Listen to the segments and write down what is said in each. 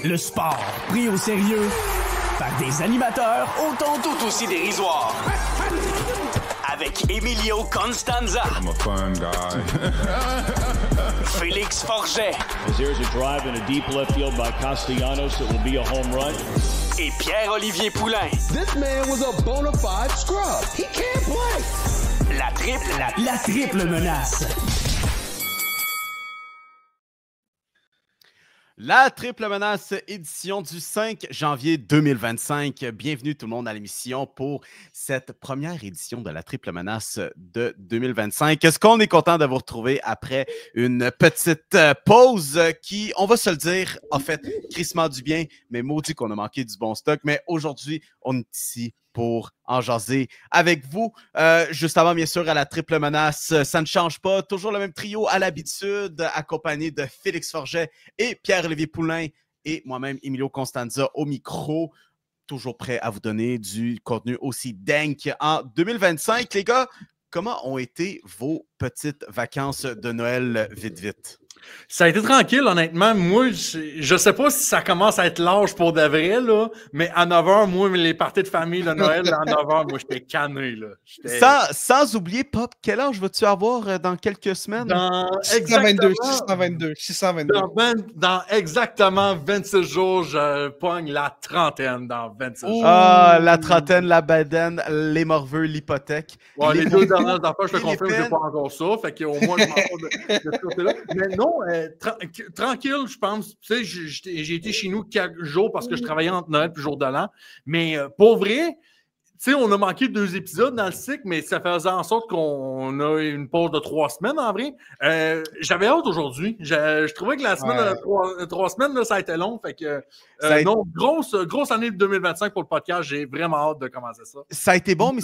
Le sport pris au sérieux par des animateurs autant tout aussi dérisoires. Avec Emilio Constanza. I'm a fun guy. Félix Forget. As there's a drive in a deep left field by Castellanos, it will be a home run. Et Pierre-Olivier Poulain. This man was a bona fide scrub. He can't play. La triple menace. La triple menace, édition du 5 janvier 2025. Bienvenue tout le monde à l'émission pour cette première édition de la triple menace de 2025. Est-ce qu'on est content de vous retrouver après une petite pause qui, on va se le dire, a fait crissement du bien, mais maudit qu'on a manqué du bon stock. Mais aujourd'hui, on est ici pour en jaser avec vous. Juste avant, bien sûr, à la triple menace, ça ne change pas. Toujours le même trio à l'habitude, accompagné de Félix Forget et Pierre-Olivier Poulain et moi-même, Emilio Constanza, au micro. Toujours prêt à vous donner du contenu aussi dank en 2025. Les gars, comment ont été vos petites vacances de Noël vite? Ça a été tranquille, honnêtement. Moi, je sais pas si ça commence à être l'âge pour de vrai, là, mais à 9h, moi, les parties de famille de Noël, à 9h, moi, j'étais cané, là. Sans oublier, Pop, quel âge vas-tu avoir dans quelques semaines? Dans 622. Dans exactement 26 jours, je pogne la trentaine dans 26 jours. Ah, la trentaine, la bedaine, les morveux, l'hypothèque. Ouais, les deux dernières affaires, je te confirme que j'ai pas encore ça. Fait qu'au moins, je m'en fous de ce côté-là. Mais non, tranquille, je pense. Tu sais, j'ai été chez nous quelques jours parce que je travaillais entre Noël et le jour de l'an. Mais pour vrai, tu sais, on a manqué 2 épisodes dans le cycle, mais ça faisait en sorte qu'on a une pause de 3 semaines en vrai. J'avais hâte aujourd'hui. Je trouvais que la semaine de 3 semaines, là, ça a été long. Fait que non, grosse année de 2025 pour le podcast. J'ai vraiment hâte de commencer ça. Ça a été bon, mais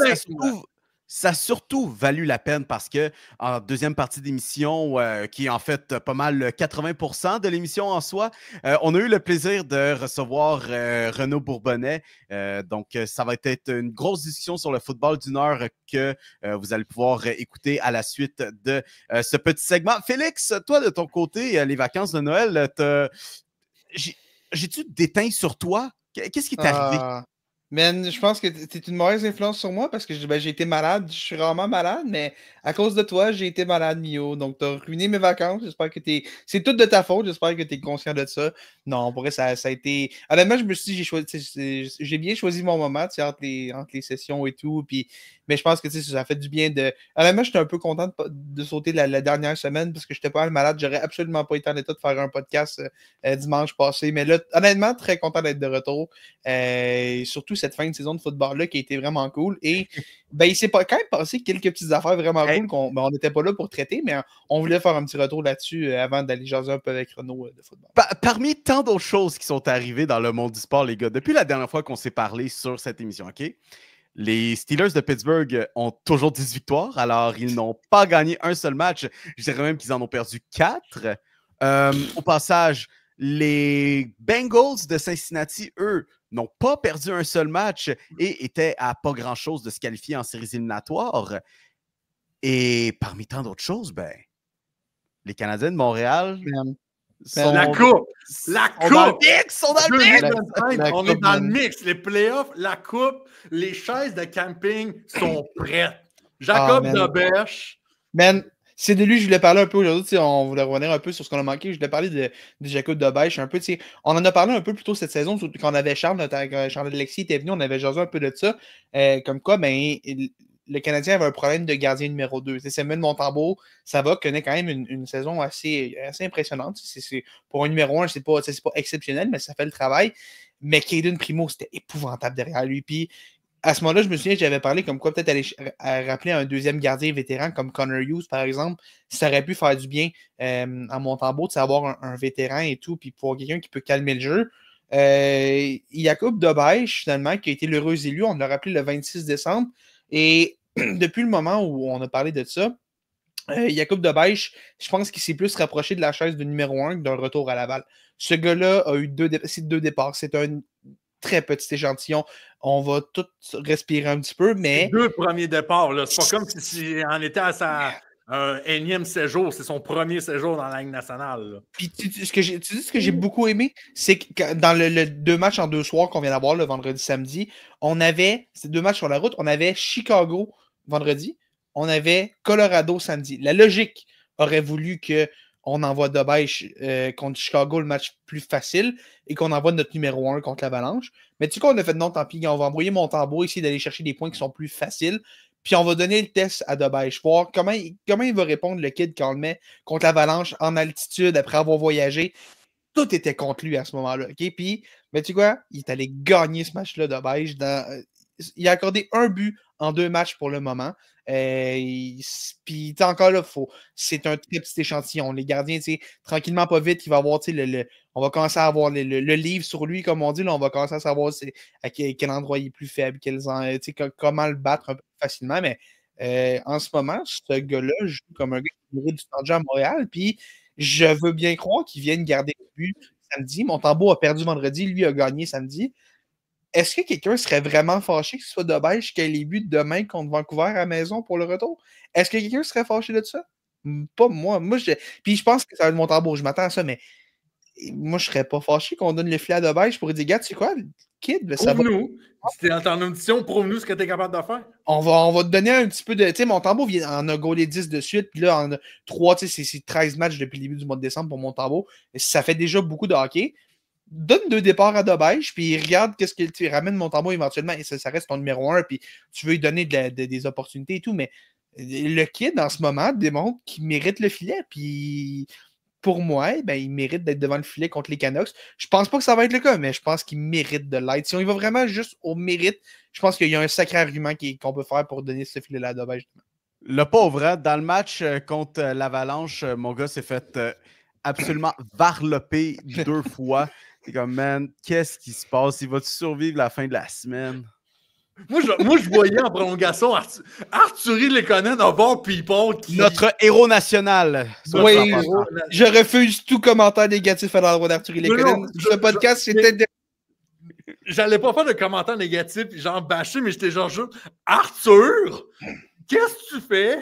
ça a surtout valu la peine parce que en deuxième partie d'émission, qui est en fait pas mal 80% de l'émission en soi, on a eu le plaisir de recevoir Renaud Bourbonnais. Donc, ça va être une grosse discussion sur le football d'une heure que vous allez pouvoir écouter à la suite de ce petit segment. Félix, toi, de ton côté, les vacances de Noël, j'ai-tu déteint sur toi? Qu'est-ce qui t'est arrivé? Man, je pense que t'es une mauvaise influence sur moi parce que j'ai été malade. Je suis rarement malade, mais à cause de toi, j'ai été malade, Mio. Donc, t'as ruiné mes vacances. J'espère que c'est tout de ta faute. J'espère que t'es conscient de ça. Non, pour vrai, ça a été... Honnêtement, je me suis dit, j'ai bien choisi mon moment, tu sais, entre les sessions et tout. Puis... Mais je pense que ça fait du bien de... Honnêtement, j'étais un peu content de sauter la dernière semaine parce que j'étais pas mal malade. J'aurais absolument pas été en état de faire un podcast dimanche passé. Mais là, honnêtement, très content d'être de retour. Surtout cette fin de saison de football-là qui a été vraiment cool. Et ben, il s'est quand même passé quelques petites affaires vraiment cool qu'on n'était pas là pour traiter, mais on voulait faire un petit retour là-dessus avant d'aller jaser un peu avec Renaud de football. Parmi tant d'autres choses qui sont arrivées dans le monde du sport, les gars, depuis la dernière fois qu'on s'est parlé sur cette émission, OK? Les Steelers de Pittsburgh ont toujours 10 victoires, alors ils n'ont pas gagné un seul match. Je dirais même qu'ils en ont perdu 4. Au passage, les Bengals de Cincinnati, eux, n'ont pas perdu un seul match et étaient à pas grand-chose de se qualifier en séries éliminatoires. Et parmi tant d'autres choses, ben, les Canadiens de Montréal... La coupe! On est dans le mix! On est dans le mix. Les playoffs, la coupe, les chaises de camping sont prêtes. Jacob Dobèche. Man, c'est de lui que je voulais parler un peu aujourd'hui. On voulait revenir un peu sur ce qu'on a manqué. Je voulais parler de Jacob Dobèche un peu. On en a parlé un peu plus tôt cette saison, quand on avait Charles Alexis était venu, on avait jasé un peu de ça. Comme quoi, ben, le Canadien avait un problème de gardien numéro 2. Samuel Montembeault, ça va, connaît quand même une saison assez impressionnante. Pour un numéro 1, c'est pas exceptionnel, mais ça fait le travail. Mais Caden Primo, c'était épouvantable derrière lui. Puis à ce moment-là, je me souviens que j'avais parlé comme quoi peut-être aller rappeler un deuxième gardien vétéran comme Connor Hughes, par exemple. Ça aurait pu faire du bien à Montembeault de savoir un vétéran et tout, puis pour quelqu'un qui peut calmer le jeu. Jacob Dobèche, finalement, qui a été l'heureux élu, on l'a rappelé le 26 décembre. Et depuis le moment où on a parlé de ça, Jacob Dobèche, je pense qu'il s'est plus rapproché de la chaise de numéro 1 que d'un retour à Laval. Ce gars-là a eu 2 départs. C'est un très petit échantillon. On va tous respirer un petit peu, mais... 2 premiers départs, là. C'est pas comme si on était à sa un énième séjour. C'est son premier séjour dans la Ligue nationale. Là. Puis tu dis ce que j'ai beaucoup aimé, c'est que dans le 2 matchs en 2 soirs qu'on vient d'avoir le vendredi, samedi, on avait, ces 2 matchs sur la route, on avait Chicago vendredi, on avait Colorado samedi. La logique aurait voulu qu'on envoie Debèche contre Chicago le match plus facile et qu'on envoie notre numéro 1 contre l'Avalanche. Mais tu sais quoi, on a fait non, tant pis, on va envoyer Montembeault ici d'aller chercher des points qui sont plus faciles. Puis on va donner le test à Debèche, voir comment il va répondre le kid quand on le met contre l'Avalanche en altitude après avoir voyagé. Tout était contre lui à ce moment-là. Okay? Puis, mais tu sais quoi? Il est allé gagner ce match-là, Debèche. Il a accordé un but en 2 matchs pour le moment. Puis encore là, c'est un très petit échantillon. Les gardiens, tranquillement, pas vite, il va avoir, on va commencer à avoir le livre sur lui, comme on dit. Là, on va commencer à savoir à quel endroit il est plus faible, comment le battre un peu facilement. Mais en ce moment, ce gars-là joue comme un gars qui mérite du temps de jeu à Montréal. Puis je veux bien croire qu'il vienne garder le but samedi. Montembeault a perdu vendredi, lui a gagné samedi. Est-ce que quelqu'un serait vraiment fâché que ce soit Debèche qui ait les buts demain contre Vancouver à la maison pour le retour? Est-ce que quelqu'un serait fâché de ça? Pas moi. Puis je pense que ça va être Montembeault. Je m'attends à ça, mais moi, je serais pas fâché qu'on donne le filet à Debèche pour dire, gars, tu sais quoi, kid? Prouve-nous. Si t'es dans ton audition, prouve-nous ce que t'es capable de faire. On va te donner un petit peu de... Tu sais, Montembeault en a gaulé 10 de suite, puis là, en a 3, tu sais, c'est 13 matchs depuis le début du mois de décembre pour Montembeault. Ça fait déjà beaucoup de hockey. Donne 2 départs à Debèche, puis regarde qu'est-ce que tu ramènes Montembeault éventuellement, et ça reste ton numéro 1, puis tu veux lui donner des opportunités et tout, mais le kid, en ce moment, démontre qu'il mérite le filet, puis pour moi, il mérite d'être devant le filet contre les Canucks. Je pense pas que ça va être le cas, mais je pense qu'il mérite de l'être. Si on y va vraiment juste au mérite, je pense qu'il y a un sacré argument qu'on peut faire pour donner ce filet-là à Debèche. Le pauvre, hein, dans le match contre l'Avalanche, mon gars s'est fait absolument varloper 2 fois. C'est comme, man, qu'est-ce qui se passe? Il va-tu survivre la fin de la semaine? Moi, je voyais en prolongation Arthurie Lekonen au bord people. Notre héros national. Oui, je refuse tout commentaire négatif à l'endroit d'Arthurie Lekonen. Ce podcast, c'était... J'allais pas faire de commentaires négatifs et genre bâcher, mais j'étais genre juste Arthur, qu'est-ce que tu fais?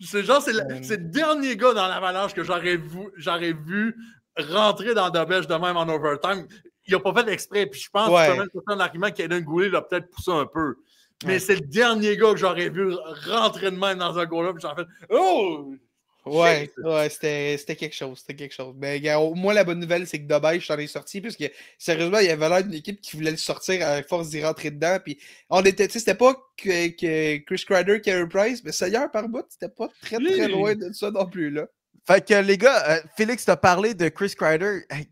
C'est genre, c'est le dernier gars dans l'Avalanche que j'aurais vu rentrer dans Debèche de même en overtime. Il n'a pas fait exprès. Puis je pense que tu peux mettre un argument qu'Aiden Goulet l'a peut-être poussé un peu. Mais c'est le dernier gars que j'aurais vu rentrer de même dans un goal-là. Puis j'en fais oh! Ouais, c'était quelque chose. C'était quelque chose. Mais gars, au moins, la bonne nouvelle, c'est que Debèche s'en est sorti. Parce que sérieusement, il y avait l'air d'une équipe qui voulait le sortir à force d'y rentrer dedans. Puis c'était pas que Chris Kreider qui a un prize, mais Seigneur par bout, c'était pas très très loin de ça non plus. Là. Fait que les gars, Félix t'a parlé de Chris Kreider. Hey,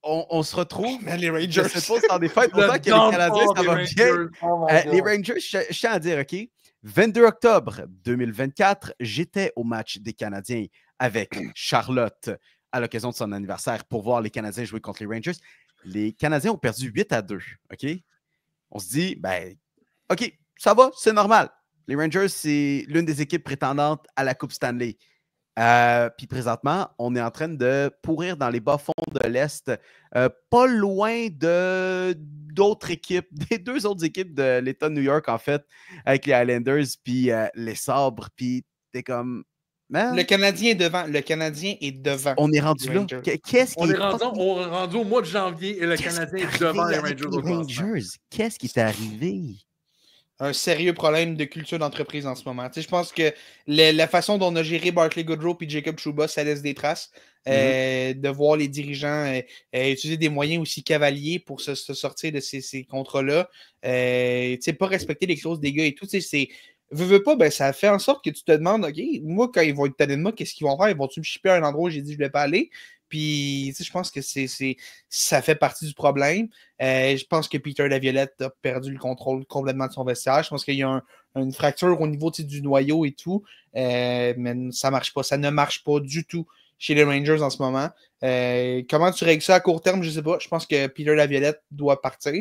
on se retrouve. Les Rangers. C'est pas dans des fêtes. Autant que les Canadiens, ça va bien. Les Rangers, je tiens à dire, OK, 22 octobre 2024, j'étais au match des Canadiens avec Charlotte à l'occasion de son anniversaire pour voir les Canadiens jouer contre les Rangers. Les Canadiens ont perdu 8-2, OK? On se dit, OK, ça va, c'est normal. Les Rangers, c'est l'une des équipes prétendantes à la Coupe Stanley. Puis présentement, on est en train de pourrir dans les bas-fonds de l'Est, pas loin d'autres équipes, des 2 autres équipes de l'État de New York, en fait, avec les Islanders, puis les Sabres, puis t'es comme... Man, le Canadien est devant. Le Canadien est devant. On est rendu là. Qu'est-ce qui on est rendu au mois de janvier et le Canadien est devant les Rangers. Qu'est-ce qui est arrivé? Un sérieux problème de culture d'entreprise en ce moment. Je pense que la façon dont on a géré Barclay Goodrow et Jacob Trouba, ça laisse des traces. De voir les dirigeants utiliser des moyens aussi cavaliers pour se sortir de ces contrats-là. Pas respecter les clauses des gars et tout. Veux pas, ça fait en sorte que tu te demandes, OK, moi, quand ils vont être tannés de moi, qu'est-ce qu'ils vont faire? Ils vont-tu me shipper à un endroit où j'ai dit que je ne vais pas aller? Puis, je pense que ça fait partie du problème. Je pense que Peter Laviolette a perdu le contrôle complètement de son vestiaire. Je pense qu'il y a une fracture au niveau du noyau et tout. Mais ça marche pas. Ça ne marche pas du tout chez les Rangers en ce moment. Comment tu règles ça à court terme? Je ne sais pas. Je pense que Peter Laviolette doit partir.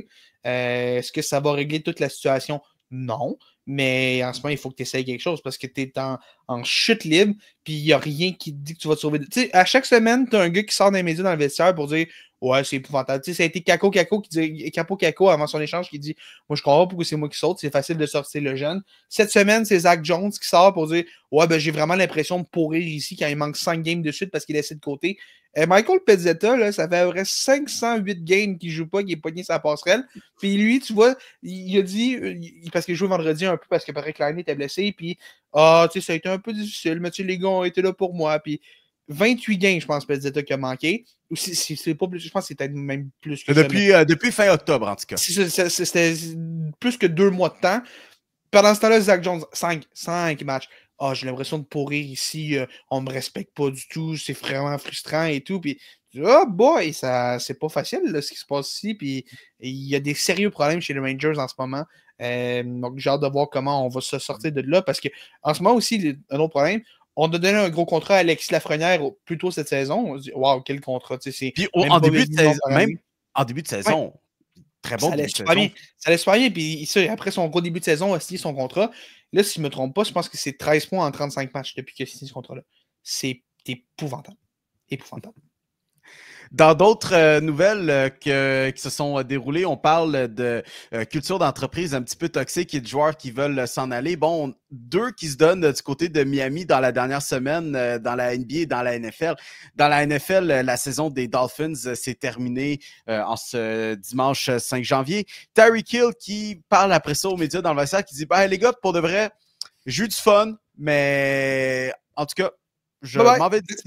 Est-ce que ça va régler toute la situation? Non. Mais en ce moment, il faut que tu essayes quelque chose parce que tu es en chute libre, puis il n'y a rien qui te dit que tu vas te sauver. Tu sais, à chaque semaine, tu as un gars qui sort des médias dans le vestiaire pour dire ouais, c'est épouvantable. Tu sais, ça a été Capo Caco avant son échange qui dit moi, je comprends pas pourquoi c'est moi qui saute, c'est facile de sortir le jeune. Cette semaine, c'est Zach Jones qui sort pour dire ouais, ben j'ai vraiment l'impression de pourrir ici quand il manque 5 games de suite parce qu'il est laissé de côté. Michael Pezzetta, là, ça fait à peu près 508 games qu'il joue pas, qu'il est pogné sa passerelle. Puis lui, tu vois, il a dit, parce qu'il joue vendredi un peu parce que Patrick Laine était blessé, puis tu sais, ça a été un peu difficile, mais tu sais, les gars ont été là pour moi. Puis 28 games, je pense, Pezzetta qui a manqué. Ou c'est pas plus, je pense que c'était même plus que depuis fin octobre, en tout cas. C'était plus que 2 mois de temps. Pendant ce temps-là, Zach Jones, 5 matchs. J'ai l'impression de pourrir ici, on me respecte pas du tout, c'est vraiment frustrant et tout. Puis, boy, c'est pas facile là, ce qui se passe ici. Puis, il y a des sérieux problèmes chez les Rangers en ce moment. Donc, j'ai hâte de voir comment on va se sortir de là. Parce que en ce moment aussi, un autre problème, on a donné un gros contrat à Alexis Lafrenière plus tôt cette saison. On se dit, waouh, quel contrat. Puis, en début de saison, même en début de saison. Ouais. Très bon. Ça allait super bien. Ça allait super bien. Puis ça, après son gros début de saison, il a signé son contrat. Là, si je ne me trompe pas, je pense que c'est 13 points en 35 matchs depuis qu'il a signé ce contrat-là. C'est épouvantable. Épouvantable. Dans d'autres nouvelles qui se sont déroulées, on parle de culture d'entreprise un petit peu toxique et de joueurs qui veulent s'en aller. Bon, 2 qui se donnent du côté de Miami dans la dernière semaine dans la NBA et dans la NFL. Dans la NFL, la saison des Dolphins s'est terminée en ce dimanche 5 janvier. Tyreek Hill qui parle après ça aux médias dans le vestiaire qui dit « les gars, pour de vrai, j'ai eu du fun, mais en tout cas, je m'en vais d'ici.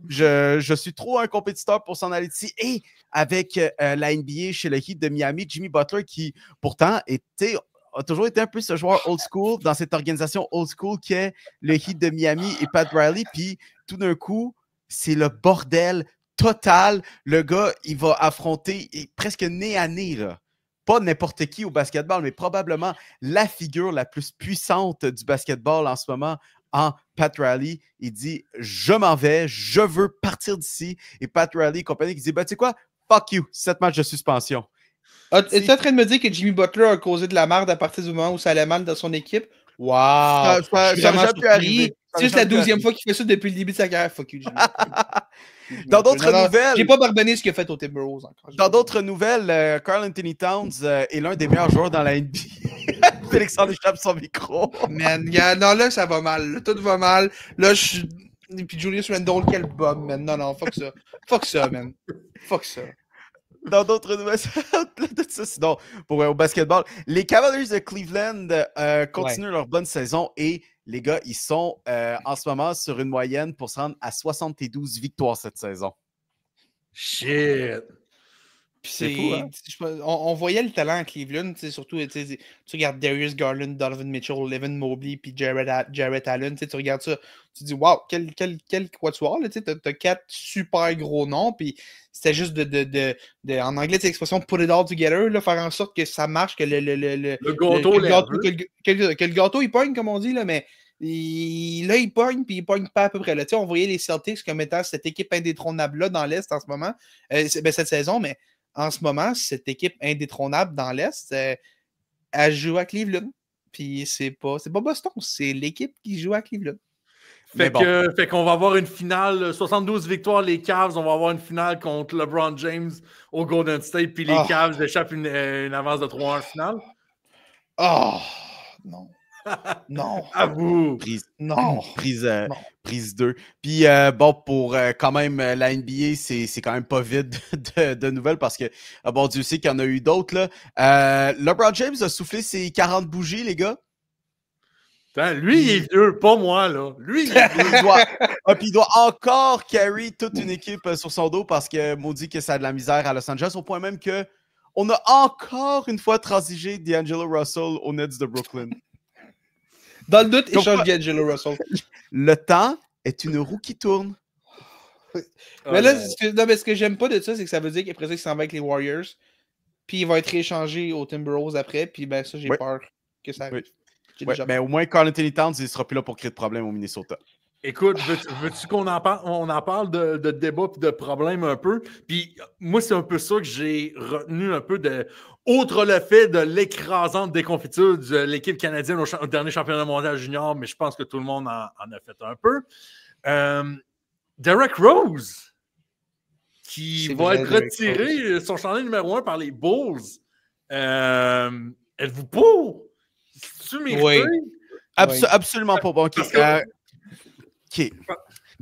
Je suis trop un compétiteur pour s'en aller d'ici. » Et avec la NBA chez le Heat de Miami, Jimmy Butler, qui pourtant a toujours été un peu ce joueur old school dans cette organisation old school qui est le Heat de Miami et Pat Riley. Puis tout d'un coup, c'est le bordel total. Le gars, il va affronter presque nez à nez, là. Pas n'importe qui au basketball, mais probablement la figure la plus puissante du basketball en ce moment, en Pat Riley. Il dit « Je m'en vais, je veux partir d'ici. » Et Pat Riley et compagnie qui dit « Tu sais quoi? Fuck you, 7 matchs de suspension. » Es-tu en train de me dire que Jimmy Butler a causé de la merde à partir du moment où ça allait mal dans son équipe? Wow! Ça jamais pu arriver. C'est juste la 12e fois qu'il fait ça depuis le début de sa carrière. Fuck you, Jimmy. Dans d'autres nouvelles... J'ai pas pardonné ce qu'il a fait au Timberwolves encore. Dans d'autres nouvelles, Karl Anthony Towns est l'un des meilleurs joueurs dans la NBA. Félix-Antoine échappe son micro. Man, non, là, ça va mal. Là, tout va mal. Là, je suis... Puis Julius Randle, quel bum, man. Non, fuck ça. Fuck ça, man. Fuck ça. Dans d'autres nouvelles, sinon, au basketball, les Cavaliers de Cleveland continuent leur bonne saison et les gars, ils sont en ce moment sur une moyenne pour se rendre à 72 victoires cette saison. Shit! C'est fou, hein? On voyait le talent à Cleveland, surtout, tu regardes Darius Garland, Donovan Mitchell, Evan Mobley, puis Jarrett Allen, tu regardes ça, tu dis, wow, quel quatuor, tu as 4 super gros noms, puis c'était juste en anglais, c'est l'expression put it all together, là, faire en sorte que ça marche, que le gâteau, il pogne, comme on dit, là, mais il pogne, puis il pogne pas à peu près. Là. On voyait les Celtics comme étant cette équipe indétrônable-là dans l'Est en ce moment, cette saison, mais en ce moment, cette équipe indétrônable dans l'Est, elle joue à Cleveland. Puis c'est pas Boston, c'est l'équipe qui joue à Cleveland. Fait qu'on va avoir une finale, 72 victoires, les Cavs, on va avoir une finale contre LeBron James au Golden State, puis les Cavs échappent une avance de 3-1 finale. Oh, non. Non. À vous. Prise 2. Puis pour quand même la NBA, c'est quand même pas vide de nouvelles parce que bon, Dieu sait qu'il y en a eu d'autres. LeBron James a soufflé ses 40 bougies, les gars. Lui, il est vieux, pas moi, là. Lui, il est vieux. Puis il doit encore carry toute une équipe sur son dos parce que maudit que ça a de la misère à Los Angeles, au point même que on a encore une fois transigé D'Angelo Russell aux Nets de Brooklyn. Dans le doute, échange D'Angelo Russell. Le temps est une roue qui tourne. Mais là, ce que j'aime pas de ça, c'est que ça veut dire qu'après ça, il s'en va avec les Warriors. Puis il va être échangé aux Timberwolves après. Puis ben ça, j'ai peur que ça arrive. Mais au moins, Karl Anthony Towns, il sera plus là pour créer de problèmes au Minnesota. Écoute, veux-tu qu'on en parle? On en parle de débat et de problèmes un peu. Puis moi, c'est un peu ça que j'ai retenu un peu de. Outre le fait de l'écrasante déconfiture de l'équipe canadienne au dernier championnat mondial junior, mais je pense que tout le monde en a fait un peu. Derrick Rose, qui va être retiré son chandail numéro 1 par les Bulls. Êtes-vous pour? C'est-tu mérité? Oui. Absolument pas. Bon, OK.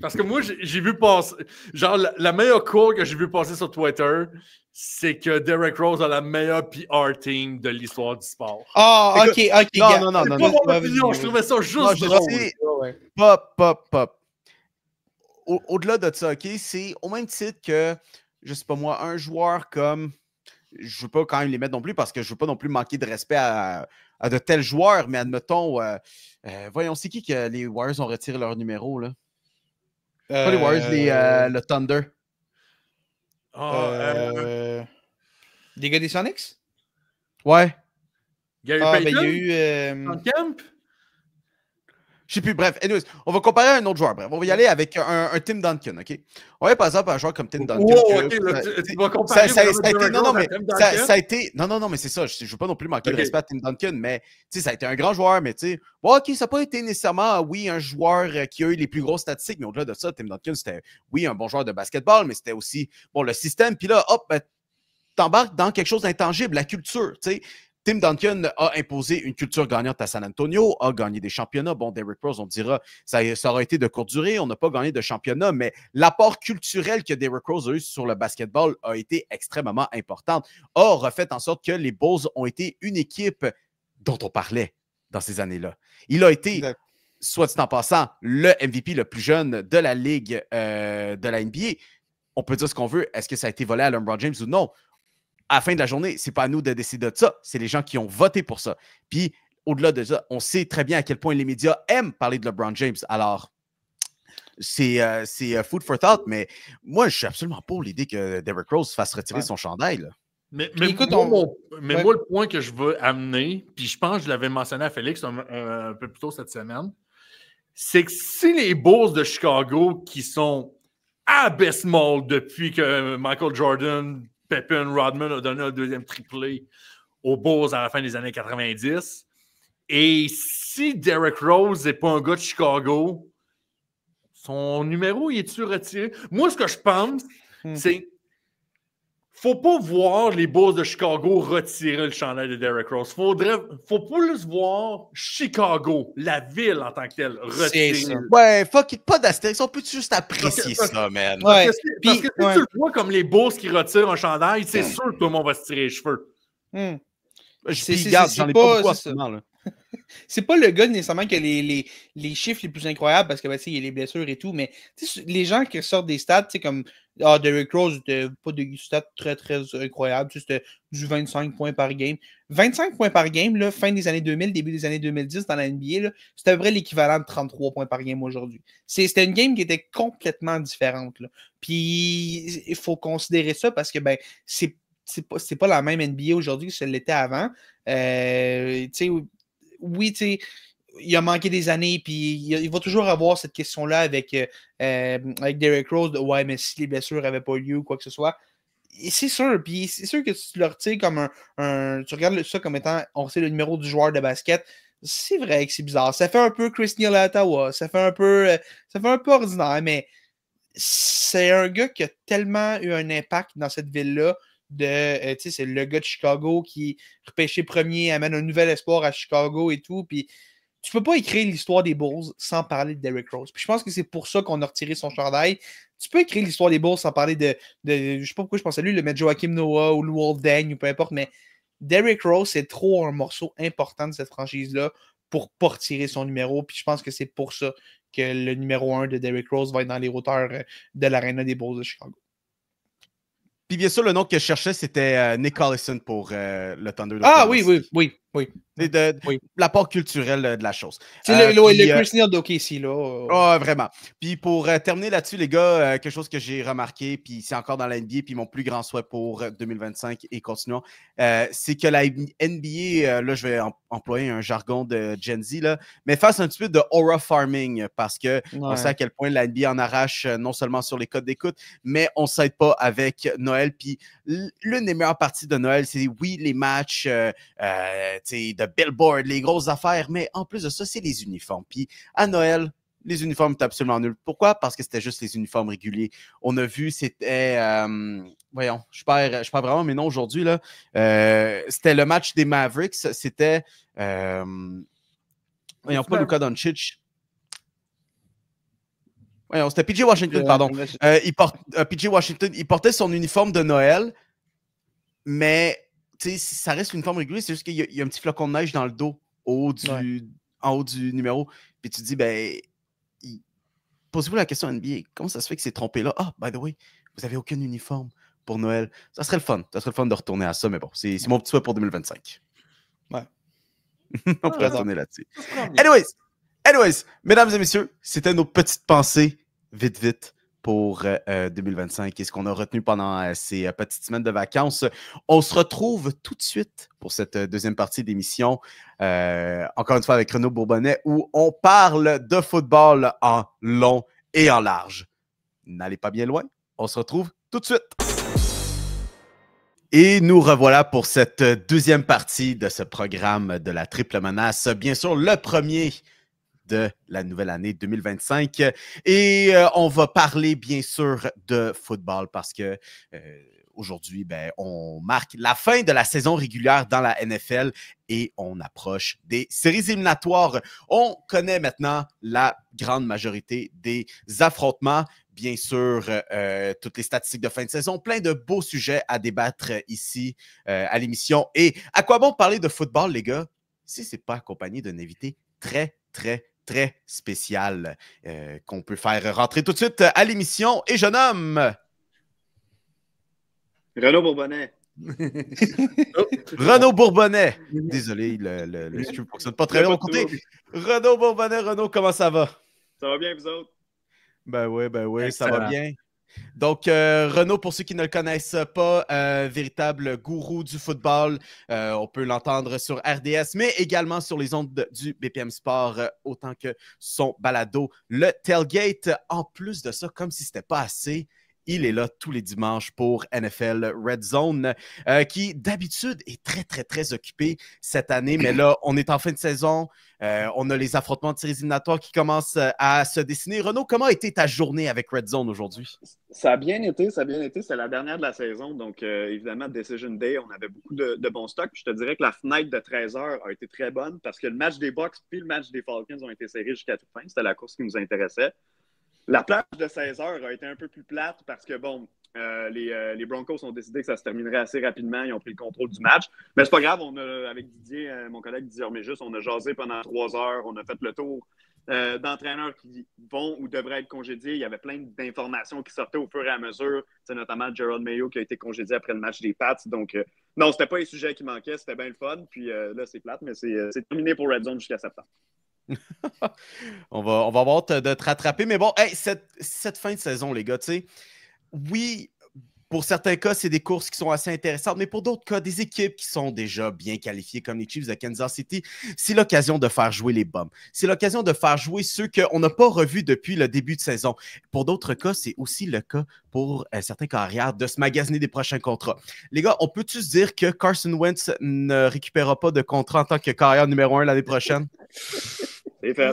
Parce que moi, j'ai vu passer. Genre, la meilleure cour que j'ai vu passer sur Twitter, c'est que Derrick Rose a la meilleure PR team de l'histoire du sport. Ah, OK. Non. C'est pas mon opinion, je trouvais ça juste drôle. Pop. Au-delà de ça, OK, c'est au même titre que, je sais pas moi, un joueur comme. Je veux pas quand même les mettre non plus parce que je veux pas non plus manquer de respect à de tels joueurs, mais admettons, voyons, c'est qui que les Warriors ont retiré leur numéro, là? Pas les Warriors, le Thunder. Des gars des Sonics? Ouais. Gary Ben, Payton? il y a eu... Camp? Je sais plus. Bref, anyways, on va comparer à un autre joueur. Bref, on va y aller avec un Tim Duncan, OK? On va par exemple un joueur comme Tim Duncan. Tu vas comparer ça a été... Non, mais c'est ça. Je ne veux pas non plus manquer de respect à Tim Duncan, mais ça a été un grand joueur, mais tu sais, bon, OK, ça n'a pas été nécessairement, oui, un joueur qui a eu les plus grosses statistiques, mais au-delà de ça, Tim Duncan, c'était, oui, un bon joueur de basketball, mais c'était aussi, bon, le système. Puis là, hop, t'embarques dans quelque chose d'intangible, la culture, tu sais. Tim Duncan a imposé une culture gagnante à San Antonio, a gagné des championnats. Bon, Derrick Rose, on dira, ça aura été de courte durée, on n'a pas gagné de championnat, mais l'apport culturel que Derrick Rose a eu sur le basketball a été extrêmement important, a refait en sorte que les Bulls ont été une équipe dont on parlait dans ces années-là. Il a été, soit dit en passant, le MVP le plus jeune de la Ligue de la NBA. On peut dire ce qu'on veut, est-ce que ça a été volé à LeBron James ou non? À la fin de la journée, c'est pas à nous de décider de ça. C'est les gens qui ont voté pour ça. Puis, au-delà de ça, on sait très bien à quel point les médias aiment parler de LeBron James. Alors, c'est food for thought, mais moi, je suis absolument pour l'idée que Derrick Rose fasse retirer son chandail. Là. Mais écoute, moi, le point que je veux amener, puis je pense que je l'avais mentionné à Félix un peu plus tôt cette semaine, c'est que si les Bulls de Chicago qui sont abysmal depuis que Michael Jordan, Pippen, Rodman a donné un deuxième triplé aux Bulls à la fin des années 90. Et si Derrick Rose n'est pas un gars de Chicago, son numéro, il est-tu retiré? Moi, ce que je pense, c'est faut pas voir les Bulls de Chicago retirer le chandail de Derrick Rose. Faut plus voir Chicago, la ville en tant que telle, retirer. Ouais, fuck it, pas d'astérix. On peut juste apprécier ça, man. Parce que si tu le vois comme les Bulls qui retirent un chandail, c'est sûr que tout le monde va se tirer les cheveux. J'en ai pas beaucoup en ce moment, là. C'est pas le gars nécessairement qui a les chiffres les plus incroyables parce que il y a les blessures et tout, mais les gens qui sortent des stats, comme Derrick Rose, pas de stats très très incroyables, c'était du 25 points par game. 25 points par game, là, fin des années 2000, début des années 2010 dans la NBA, c'était à peu près l'équivalent de 33 points par game aujourd'hui. C'était une game qui était complètement différente. Là. Puis il faut considérer ça parce que c'est pas la même NBA aujourd'hui que ce l'était avant. Oui, il a manqué des années, puis il va toujours avoir cette question-là avec Derrick Rose, ouais, mais si les blessures n'avaient pas lieu ou quoi que ce soit. Et c'est sûr, puis c'est sûr que tu le retires comme tu regardes ça comme étant, on sait le numéro du joueur de basket, c'est vrai que c'est bizarre. Ça fait un peu Chris Neal à Ottawa, ça fait un peu ordinaire, mais c'est un gars qui a tellement eu un impact dans cette ville-là. C'est le gars de Chicago qui repêché premier, amène un nouvel espoir à Chicago et tout. Puis tu peux pas écrire l'histoire des Bulls sans parler de Derrick Rose. Puis je pense que c'est pour ça qu'on a retiré son chandail. Tu peux écrire l'histoire des Bulls sans parler de je sais pas pourquoi je pense à lui, le mettre Joakim Noah ou Luol Deng ou peu importe, mais Derrick Rose, c'est trop un morceau important de cette franchise-là pour pas retirer son numéro. Puis je pense que c'est pour ça que le numéro 1 de Derrick Rose va être dans les hauteurs de l'aréna des Bulls de Chicago. Puis bien sûr, le nom que je cherchais, c'était Nick Collison pour le Thunder. Oui. Oui. De l'apport culturel de la chose. C'est le Chris Neal d'OKC, là. Oh, vraiment. Puis pour terminer là-dessus, les gars, quelque chose que j'ai remarqué, puis c'est encore dans la NBA, puis mon plus grand souhait pour 2025 et continuons, c'est que la NBA, là, je vais employer un jargon de Gen Z, là, mais fasse un petit peu de aura farming, parce que on sait à quel point la NBA en arrache non seulement sur les codes d'écoute, mais on ne s'aide pas avec Noël. Puis l'une des meilleures parties de Noël, c'est oui, les matchs de Billboard, les grosses affaires, mais en plus de ça, c'est les uniformes. Puis à Noël, les uniformes étaient absolument nuls. Pourquoi? Parce que c'était juste les uniformes réguliers. On a vu, c'était... voyons, je perds vraiment mes noms aujourd'hui. Là. C'était le match des Mavericks. C'était... voyons, pas Luka Doncic. Voyons, c'était PJ Washington, pardon. PJ Washington, il portait son uniforme de Noël, mais... ça reste l'uniforme régulier, c'est juste qu'il y a un petit flocon de neige dans le dos en haut du numéro. Puis tu te dis, posez-vous la question NBA, comment ça se fait que c'est trompé là? Ah, by the way, vous n'avez aucun uniforme pour Noël. Ça serait le fun. Ça serait le fun de retourner à ça, mais bon, c'est mon petit souhait pour 2025. Ouais. On pourrait retourner là-dessus. Anyways, mesdames et messieurs, c'était nos petites pensées, vite, pour 2025 et ce qu'on a retenu pendant ces petites semaines de vacances. On se retrouve tout de suite pour cette deuxième partie d'émission, encore une fois avec Renaud Bourbonnais, où on parle de football en long et en large. N'allez pas bien loin, on se retrouve tout de suite. Et nous revoilà pour cette deuxième partie de ce programme de la triple menace. Bien sûr, le premier de la nouvelle année 2025. Et on va parler, bien sûr, de football parce que aujourd'hui, on marque la fin de la saison régulière dans la NFL et on approche des séries éliminatoires. On connaît maintenant la grande majorité des affrontements. Bien sûr, toutes les statistiques de fin de saison, plein de beaux sujets à débattre ici à l'émission. Et à quoi bon parler de football, les gars, si ce n'est pas accompagné d'un invité très spécial qu'on peut faire rentrer tout de suite à l'émission. Et je nomme... Renaud Bourbonnais. Renaud Bourbonnais. Désolé, le script ne fonctionne pas très bien de mon côté. Renaud Bourbonnais, Renaud, comment ça va? Ça va bien, vous autres? Ben oui, ça va bien. Donc, Renaud, pour ceux qui ne le connaissent pas, véritable gourou du football, on peut l'entendre sur RDS, mais également sur les ondes du BPM Sport, autant que son balado, le Tailgate. En plus de ça, comme si ce n'était pas assez, il est là tous les dimanches pour NFL Red Zone, qui d'habitude est très occupé cette année, mais là, on est en fin de saison. On a les affrontements de séries éliminatoires qui commencent à se dessiner. Renaud, comment a été ta journée avec Red Zone aujourd'hui? Ça a bien été. C'est la dernière de la saison. Donc, évidemment, Decision Day, on avait beaucoup de bons stocks. Je te dirais que la fenêtre de 13 heures a été très bonne parce que le match des Bucks puis le match des Falcons ont été serrés jusqu'à toute fin. C'était la course qui nous intéressait. La plage de 16 heures a été un peu plus plate parce que, les Broncos ont décidé que ça se terminerait assez rapidement. Ils ont pris le contrôle du match. Mais c'est pas grave. On a, avec Didier, mon collègue Didier Orméjus, on a jasé pendant 3 heures. On a fait le tour d'entraîneurs qui vont ou devraient être congédiés. Il y avait plein d'informations qui sortaient au fur et à mesure. C'est notamment Gerald Mayo qui a été congédié après le match des Pats. Donc, non, c'était pas les sujets qui manquaient. C'était bien le fun. Puis là, c'est plate, mais c'est terminé pour Red Zone jusqu'à septembre. on va avoir hâte de te rattraper. Mais bon, cette fin de saison, les gars, tu sais, oui, pour certains cas, c'est des courses qui sont assez intéressantes, mais pour d'autres cas, des équipes qui sont déjà bien qualifiées, comme les Chiefs de Kansas City, c'est l'occasion de faire jouer les bums. C'est l'occasion de faire jouer ceux qu'on n'a pas revus depuis le début de saison. Pour d'autres cas, c'est aussi le cas pour certains carrières de se magasiner des prochains contrats. Les gars, on peut-tu se dire que Carson Wentz ne récupérera pas de contrat en tant que carrière numéro 1 l'année prochaine? C'est fait.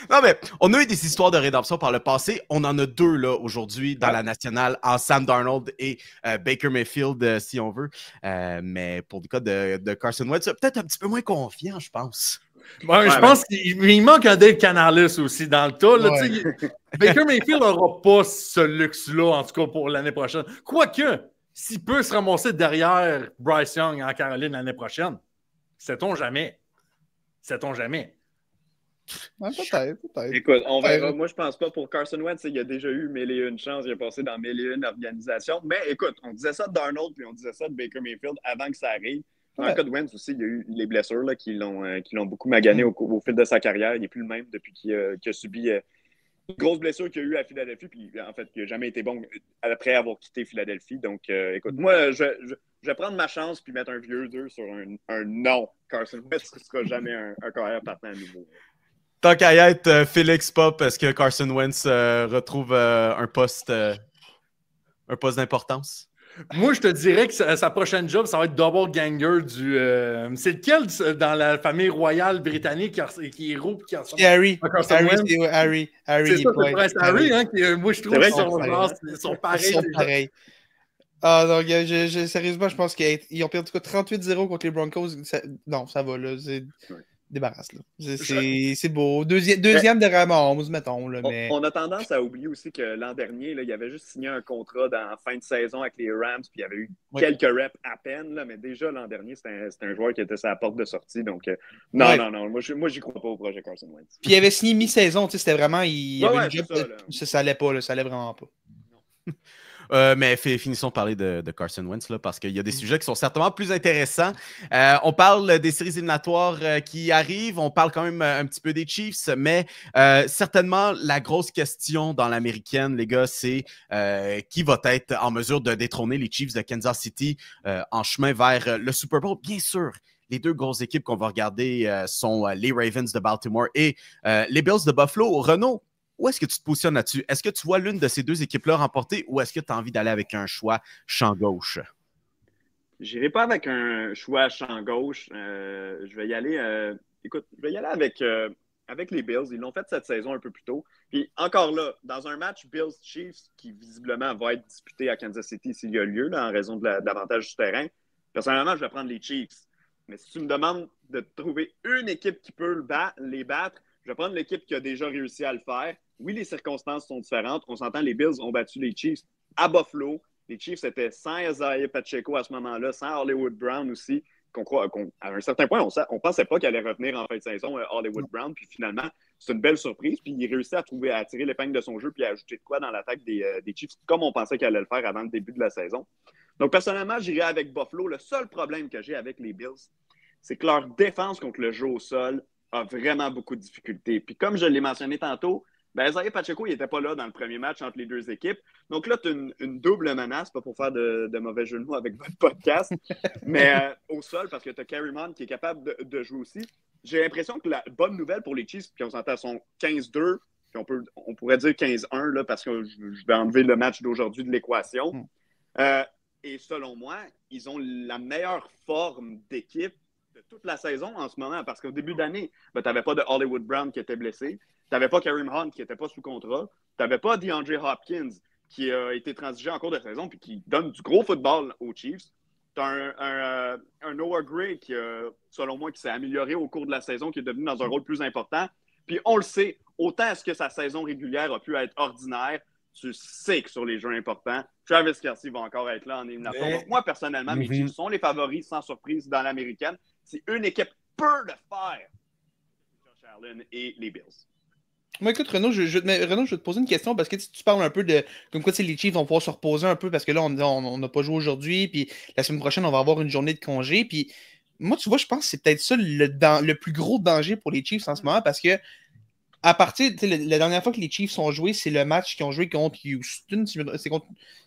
Non, mais on a eu des histoires de rédemption par le passé. On en a 2 là aujourd'hui dans la nationale, en Sam Darnold et Baker Mayfield, si on veut. Mais pour le cas de Carson Wentz, peut-être un petit peu moins confiant, je pense. Ouais, je pense qu'il manque un Dave Canales aussi dans le tas. Là, Baker Mayfield n'aura pas ce luxe-là, en tout cas pour l'année prochaine. Quoique, s'il peut se ramasser derrière Bryce Young en Caroline l'année prochaine, sait-on jamais. Ouais, peut-être. Écoute, on verra. Moi, je pense pas pour Carson Wentz. Il a déjà eu 1001 chances. Il a passé dans 1001 organisations. Mais écoute, on disait ça de Darnold puis on disait ça de Baker Mayfield avant que ça arrive. Dans le cas de Wentz aussi, il y a eu les blessures là, qui l'ont beaucoup magané au fil de sa carrière. Il n'est plus le même depuis qu'il a subi une grosse blessure qu'il a eu à Philadelphie. Puis en fait, il n'a jamais été bon après avoir quitté Philadelphie. Donc, écoute, moi, je vais prendre ma chance puis mettre un vieux 2 sur un non. Carson Wentz ne sera jamais un carrière partant à nouveau. Tant qu'à y être, Félix Pop, est-ce que Carson Wentz retrouve un poste d'importance? Moi, je te dirais que sa prochaine job, ça va être double ganger du. C'est lequel dans la famille royale britannique qui est roux qui ressemble Harry. à Carson Wentz? Harry. C'est ça, c'est Prince Harry, hein, qui, moi, je trouve qu'ils sont pareils. Ils sont pareils. Ah non, gars, sérieusement, je pense qu'ils ont perdu 38-0 contre les Broncos. Non, ça va, là. Débarrasse, là. C'est beau. Deuxième derrière Mahomes, mettons. Là, mais... on a tendance à oublier aussi que l'an dernier, là, il avait juste signé un contrat dans la fin de saison avec les Rams, puis il avait eu quelques reps à peine, là, mais déjà l'an dernier, c'était un joueur qui était sur la porte de sortie. Donc, non. Moi, j'y crois pas au projet Carson Wentz. Puis il avait signé mi-saison, c'était vraiment. Ça allait pas, là, ça allait vraiment pas. Mais finissons de parler de Carson Wentz, là, parce qu'il y a des sujets qui sont certainement plus intéressants. On parle des séries éliminatoires qui arrivent, on parle quand même un petit peu des Chiefs, mais certainement la grosse question dans l'américaine, les gars, c'est qui va être en mesure de détrôner les Chiefs de Kansas City en chemin vers le Super Bowl. Bien sûr, les deux grosses équipes qu'on va regarder sont les Ravens de Baltimore et les Bills de Buffalo. Renaud, où est-ce que tu te positionnes là-dessus? Est-ce que tu vois l'une de ces deux équipes-là remporter ou est-ce que tu as envie d'aller avec un choix champ gauche? J'irai pas avec un choix champ gauche. Je vais y aller. Je vais y aller avec les Bills. Ils l'ont fait cette saison un peu plus tôt. Puis encore là, dans un match Bills-Chiefs qui visiblement va être disputé à Kansas City s'il y a lieu, là, en raison de l'avantage du terrain, personnellement, je vais prendre les Chiefs. Mais si tu me demandes de trouver une équipe qui peut les battre, je vais prendre l'équipe qui a déjà réussi à le faire. Oui, les circonstances sont différentes. On s'entend, les Bills ont battu les Chiefs à Buffalo. Les Chiefs étaient sans Isaiah Pacheco à ce moment-là, sans Hollywood Brown aussi. À un certain point, on ne pensait pas qu'elle allait revenir en fin de saison, Hollywood Brown. Puis finalement, c'est une belle surprise. Puis il réussit à tirer l'épingle de son jeu puis à ajouter de quoi dans l'attaque des Chiefs, comme on pensait qu'elle allait le faire avant le début de la saison. Donc personnellement, j'irai avec Buffalo. Le seul problème que j'ai avec les Bills, c'est que leur défense contre le jeu au sol a vraiment beaucoup de difficultés. Puis comme je l'ai mentionné tantôt, Isaiah Pacheco, il n'était pas là dans le premier match entre les deux équipes. Donc là, tu as une double menace, pas pour faire de mauvais jeu de mots avec votre podcast, mais au sol, parce que tu as Carrymon qui est capable de jouer aussi. J'ai l'impression que la bonne nouvelle pour les Chiefs, puis on s'entend, sont 15-2, puis on pourrait dire 15-1, là, parce que je vais enlever le match d'aujourd'hui de l'équation. Et selon moi, ils ont la meilleure forme d'équipe de toute la saison en ce moment, parce qu'au début d'année, tu n'avais pas de Hollywood Brown qui était blessé. Tu n'avais pas Kareem Hunt qui n'était pas sous contrat. Tu n'avais pas DeAndre Hopkins qui a été transigé en cours de saison puis qui donne du gros football aux Chiefs. Tu as un Noah Gray qui, selon moi, qui s'est amélioré au cours de la saison, qui est devenu dans un rôle plus important. Puis on le sait, autant est-ce que sa saison régulière a pu être ordinaire, tu sais que sur les jeux importants, Travis Kelce va encore être là en élimination. Donc moi, personnellement, mes Chiefs sont les favoris sans surprise dans l'américaine. Si une équipe peut le faire, Josh Allen et les Bills. Moi, écoute, Renaud, je vais te poser une question parce que tu parles un peu de comme quoi les Chiefs vont pouvoir se reposer un peu parce que là, on n'a pas joué aujourd'hui, puis la semaine prochaine, on va avoir une journée de congé. Puis moi, tu vois, je pense que c'est peut-être ça le plus gros danger pour les Chiefs en ce moment parce que à partir, la dernière fois que les Chiefs ont joué, c'est le match qu'ils ont joué contre Houston.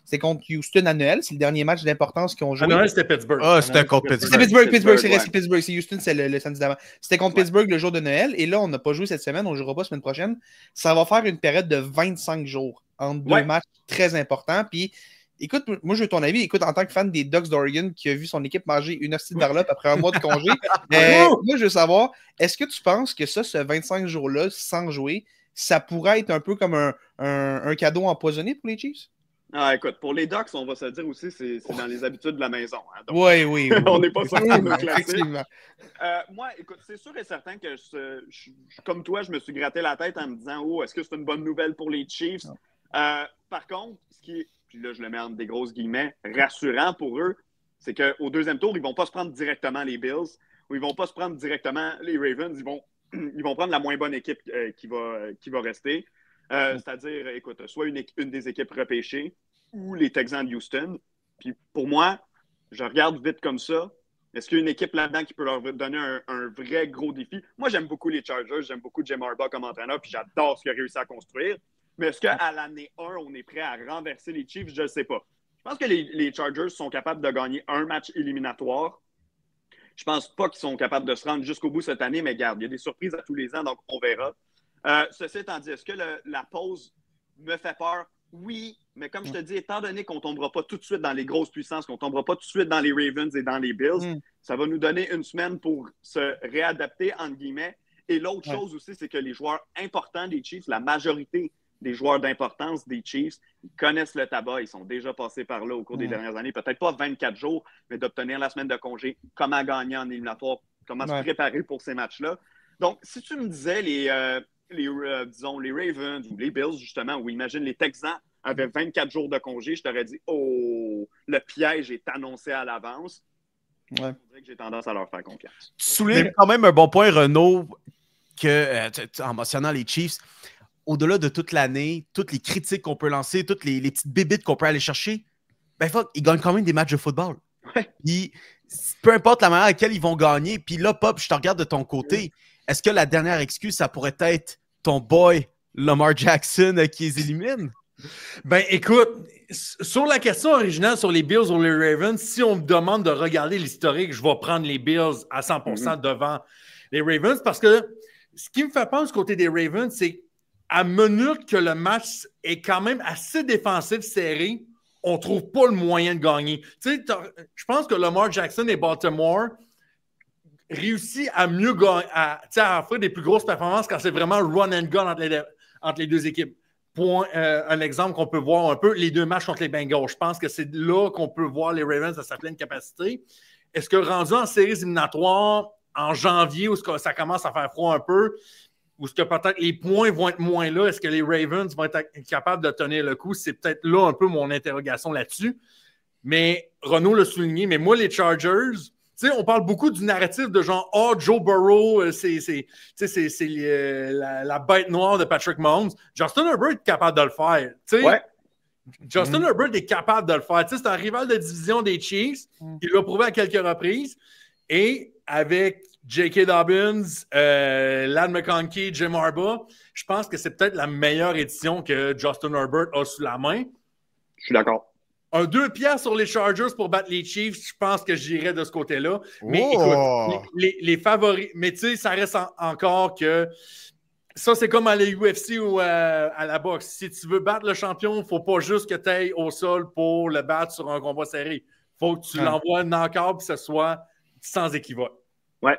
C'est contre Houston à Noël. C'est le dernier match d'importance qu'ils ont joué. À Noël, c'était Pittsburgh. Ah, c'était contre Pittsburgh. C'était Pittsburgh, c'est vrai, c'est Pittsburgh. C'est Houston, c'est le samedi d'avant. C'était contre Pittsburgh le jour de Noël. Et là, on n'a pas joué cette semaine. On ne jouera pas la semaine prochaine. Ça va faire une période de 25 jours entre deux matchs très importants. Puis, écoute, moi, je veux ton avis. Écoute, en tant que fan des Ducks d'Oregon qui a vu son équipe manger une hostie de varlope après un mois de congé, moi, je veux savoir, est-ce que tu penses que ce 25 jours-là, sans jouer, ça pourrait être un peu comme un cadeau empoisonné pour les Chiefs? Ah, écoute, pour les Ducks, on va se le dire aussi, c'est dans les habitudes de la maison. Hein, oui. On n'est pas sur le classique. Moi, écoute, c'est sûr et certain que, comme toi, je me suis gratté la tête en me disant « Oh, est-ce que c'est une bonne nouvelle pour les Chiefs? » Par contre, ce qui est, puis là, je le mets entre des grosses guillemets, rassurant pour eux, c'est qu'au deuxième tour, ils ne vont pas se prendre directement les Bills ou ils ne vont pas se prendre directement les Ravens. Ils vont prendre la moins bonne équipe qui va rester. C'est-à-dire, écoute, soit une des équipes repêchées ou les Texans de Houston. Puis pour moi, je regarde vite comme ça. Est-ce qu'il y a une équipe là-dedans qui peut leur donner un vrai gros défi? Moi, j'aime beaucoup les Chargers, j'aime beaucoup Jim Harbaugh comme entraîneur, puis j'adore ce qu'il a réussi à construire. Mais est-ce qu'à l'année 1, on est prêt à renverser les Chiefs? Je ne sais pas. Je pense que les Chargers sont capables de gagner un match éliminatoire. Je ne pense pas qu'ils sont capables de se rendre jusqu'au bout cette année, mais regarde, il y a des surprises à tous les ans, donc on verra. Ceci étant dit, est-ce que la pause me fait peur? Oui, mais comme je te dis, étant donné qu'on ne tombera pas tout de suite dans les grosses puissances, qu'on ne tombera pas tout de suite dans les Ravens et dans les Bills, ça va nous donner une semaine pour se réadapter, entre guillemets. Et l'autre chose aussi, c'est que les joueurs importants des Chiefs, la majorité des joueurs d'importance des Chiefs, ils connaissent le tabac, ils sont déjà passés par là au cours des dernières années. Peut-être pas 24 jours, mais d'obtenir la semaine de congé, comment gagner en éliminatoire, comment se préparer pour ces matchs-là. Donc, si tu me disais disons, les Ravens ou les Bills, justement, ou imagine les Texans avaient 24 jours de congé, je t'aurais dit, oh, le piège est annoncé à l'avance. Je dirais que j'ai tendance à leur faire confiance. Tu soulignes quand même un bon point, Renaud, en mentionnant les Chiefs, au-delà de toute l'année, toutes les critiques qu'on peut lancer, toutes les petites bébites qu'on peut aller chercher, ben fuck, ils gagnent quand même des matchs de football. Puis, peu importe la manière à laquelle ils vont gagner, puis là, Pop, je te regarde de ton côté, est-ce que la dernière excuse, ça pourrait être ton boy Lamar Jackson qui les élimine? Ben écoute, sur la question originale sur les Bills ou les Ravens, si on me demande de regarder l'historique, je vais prendre les Bills à 100% devant les Ravens parce que ce qui me fait peur du côté des Ravens, c'est à mesure que le match est quand même assez défensif, serré, on ne trouve pas le moyen de gagner. Tu sais, je pense que Lamar Jackson et Baltimore réussit à mieux gagner, à offrir des plus grosses performances quand c'est vraiment run and gun entre les deux équipes. Un exemple qu'on peut voir un peu, les deux matchs contre les Bengals. Je pense que c'est là qu'on peut voir les Ravens à sa pleine capacité. Est-ce que rendu en séries éliminatoires, en janvier, où ça commence à faire froid un peu, ou est-ce que peut-être les points vont être moins là, est-ce que les Ravens vont être capables de tenir le coup? C'est peut-être là un peu mon interrogation là-dessus. Mais Renaud l'a souligné, mais moi, les Chargers, tu sais, on parle beaucoup du narratif de genre « Oh, Joe Burrow, c'est la bête noire de Patrick Mahomes. » Justin Herbert est capable de le faire. Justin Herbert est capable de le faire. C'est un rival de division des Chiefs. Il l'a prouvé à quelques reprises. Et avec J.K. Dobbins, Ladd McConkey, Jim Harbaugh, je pense que c'est peut-être la meilleure édition que Justin Herbert a sous la main. Je suis d'accord. Un 2 piastres sur les Chargers pour battre les Chiefs, je pense que j'irais de ce côté-là. Mais écoute, les favoris, mais tu sais, ça reste encore que ça, c'est comme à la UFC ou à la boxe. Si tu veux battre le champion, il ne faut pas juste que tu ailles au sol pour le battre sur un combat serré. Il faut que tu l'envoies knock-out et que ce soit sans équivoque. Ouais.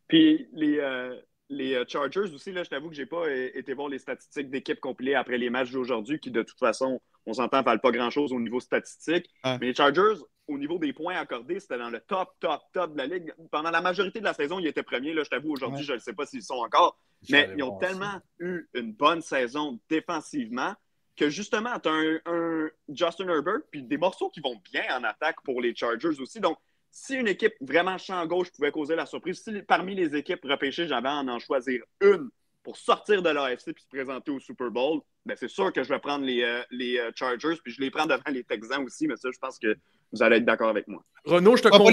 Puis les Chargers aussi, là, je t'avoue que je n'ai pas été voir les statistiques d'équipe compilées après les matchs d'aujourd'hui qui, de toute façon, on s'entend, ne valent pas grand-chose au niveau statistique. Mais les Chargers, au niveau des points accordés, c'était dans le top de la Ligue. Pendant la majorité de la saison, ils étaient premiers. Là, je t'avoue, aujourd'hui, je ne sais pas s'ils sont encore. Mais ils ont tellement eu une bonne saison défensivement que, justement, tu as un Justin Herbert puis des morceaux qui vont bien en attaque pour les Chargers aussi. Donc, si une équipe vraiment champ gauche pouvait causer la surprise, si parmi les équipes repêchées, j'avais à en choisir une pour sortir de l'AFC et se présenter au Super Bowl, ben c'est sûr que je vais prendre les Chargers, puis je les prends devant les Texans aussi, mais ça, je pense que vous allez être d'accord avec moi. Renaud, je te confirme... pas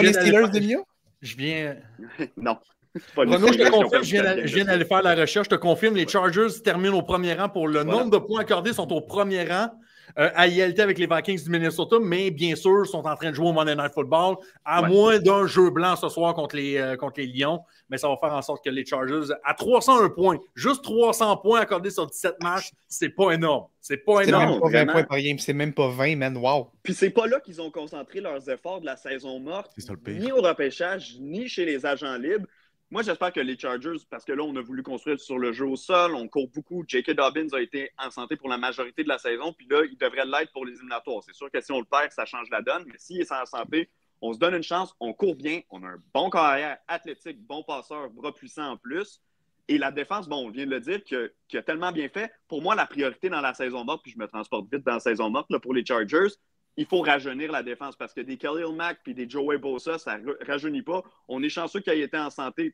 les Steelers de Mio? Je viens... Non. Renaud, je te confirme, je viens d'aller faire la recherche, je te confirme, les Chargers terminent au premier rang pour le nombre de points accordés, sont au premier rang. À égalité avec les Vikings du Minnesota, mais bien sûr, sont en train de jouer au Monday Night Football, à moins d'un jeu blanc ce soir contre les Lions, mais ça va faire en sorte que les Chargers, à 301 points, juste 300 points accordés sur 17 matchs, c'est pas énorme. C'est pas énorme. C'est même pas 20 points par game, c'est même pas 20, man, wow. Puis c'est pas là qu'ils ont concentré leurs efforts de la saison morte, ni au repêchage, ni chez les agents libres. Moi, j'espère que les Chargers, parce que là, on a voulu construire sur le jeu au sol, on court beaucoup. J.K. Dobbins a été en santé pour la majorité de la saison, puis là, il devrait l'être pour les éliminatoires. C'est sûr que si on le perd, ça change la donne, mais s'il est en santé, on se donne une chance, on court bien, on a un bon carrière athlétique, bon passeur, bras puissant en plus. Et la défense, bon, on vient de le dire, qui a tellement bien fait. Pour moi, la priorité dans la saison morte, puis je me transporte vite dans la saison morte, là, pour les Chargers, il faut rajeunir la défense parce que des Khalil Mack puis des Joey Bosa, ça ne rajeunit pas. On est chanceux qu'il ait été en santé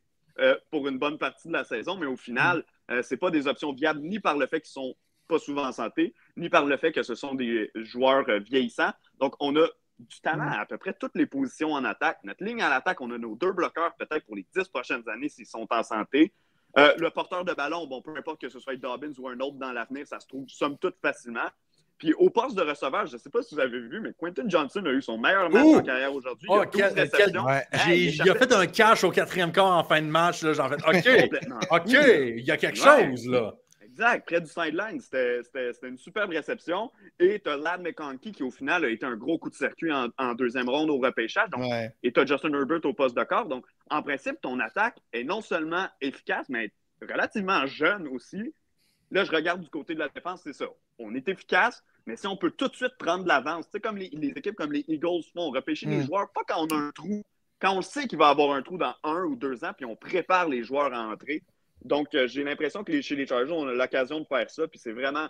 pour une bonne partie de la saison, mais au final, ce n'est pas des options viables ni par le fait qu'ils ne sont pas souvent en santé, ni par le fait que ce sont des joueurs vieillissants. Donc, on a du talent à peu près toutes les positions en attaque. Notre ligne en attaque, on a nos 2 bloqueurs peut-être pour les 10 prochaines années s'ils sont en santé. Le porteur de ballon, bon, peu importe que ce soit Dobbins ou un autre dans l'avenir, ça se trouve somme toute facilement. Puis au poste de receveur, je ne sais pas si vous avez vu, mais Quentin Johnson a eu son meilleur match en carrière aujourd'hui. Il a 12 réceptions. Il a fait un cash au 4e quart en fin de match. Là, j'en fait OK, il y a quelque chose là. Exact, près du sideline. C'était une superbe réception. Et tu as Ladd McConkey qui, au final, a été un gros coup de circuit en deuxième ronde au repêchage. Donc, et tu as Justin Herbert au poste de corps. Donc, en principe, ton attaque est non seulement efficace, mais relativement jeune aussi. Là, je regarde du côté de la défense, c'est ça. On est efficace, mais si on peut tout de suite prendre de l'avance, tu sais, comme les équipes comme les Eagles font, repêcher les joueurs, pas quand on a un trou, quand on sait qu'il va y avoir un trou dans 1 ou 2 ans, puis on prépare les joueurs à entrer. Donc, j'ai l'impression que chez les Chargers, on a l'occasion de faire ça. Puis c'est vraiment,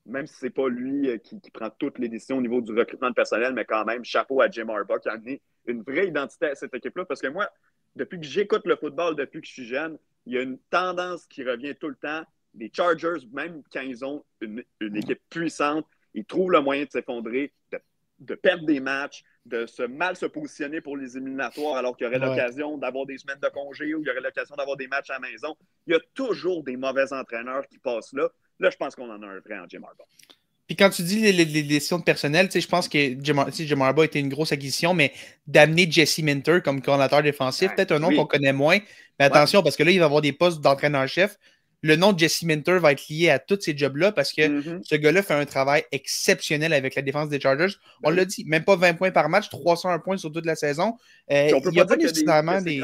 même si c'est pas lui qui prend toutes les décisions au niveau du recrutement de personnel, mais quand même, chapeau à Jim Harbaugh qui a amené une vraie identité à cette équipe-là. Parce que moi, depuis que j'écoute le football, depuis que je suis jeune, il y a une tendance qui revient tout le temps. Les Chargers, même quand ils ont une équipe puissante, ils trouvent le moyen de s'effondrer, de perdre des matchs, de mal se positionner pour les éliminatoires alors qu'il y aurait l'occasion d'avoir des semaines de congé ou il y aurait l'occasion d'avoir des matchs à la maison. Il y a toujours des mauvais entraîneurs qui passent là. Là, je pense qu'on en a un vrai en Jim Harbaugh. Puis quand tu dis les décisions de personnel, je pense que Jim Harbaugh était une grosse acquisition, mais d'amener Jesse Minter comme coordinateur défensif, peut-être un nom qu'on connaît moins, mais attention, parce que là, il va avoir des postes d'entraîneur-chef. Le nom de Jesse Minter va être lié à tous ces jobs-là parce que ce gars-là fait un travail exceptionnel avec la défense des Chargers. On l'a dit, même pas 20 points par match, 301 points sur toute la saison. Il n'y a pas nécessairement des...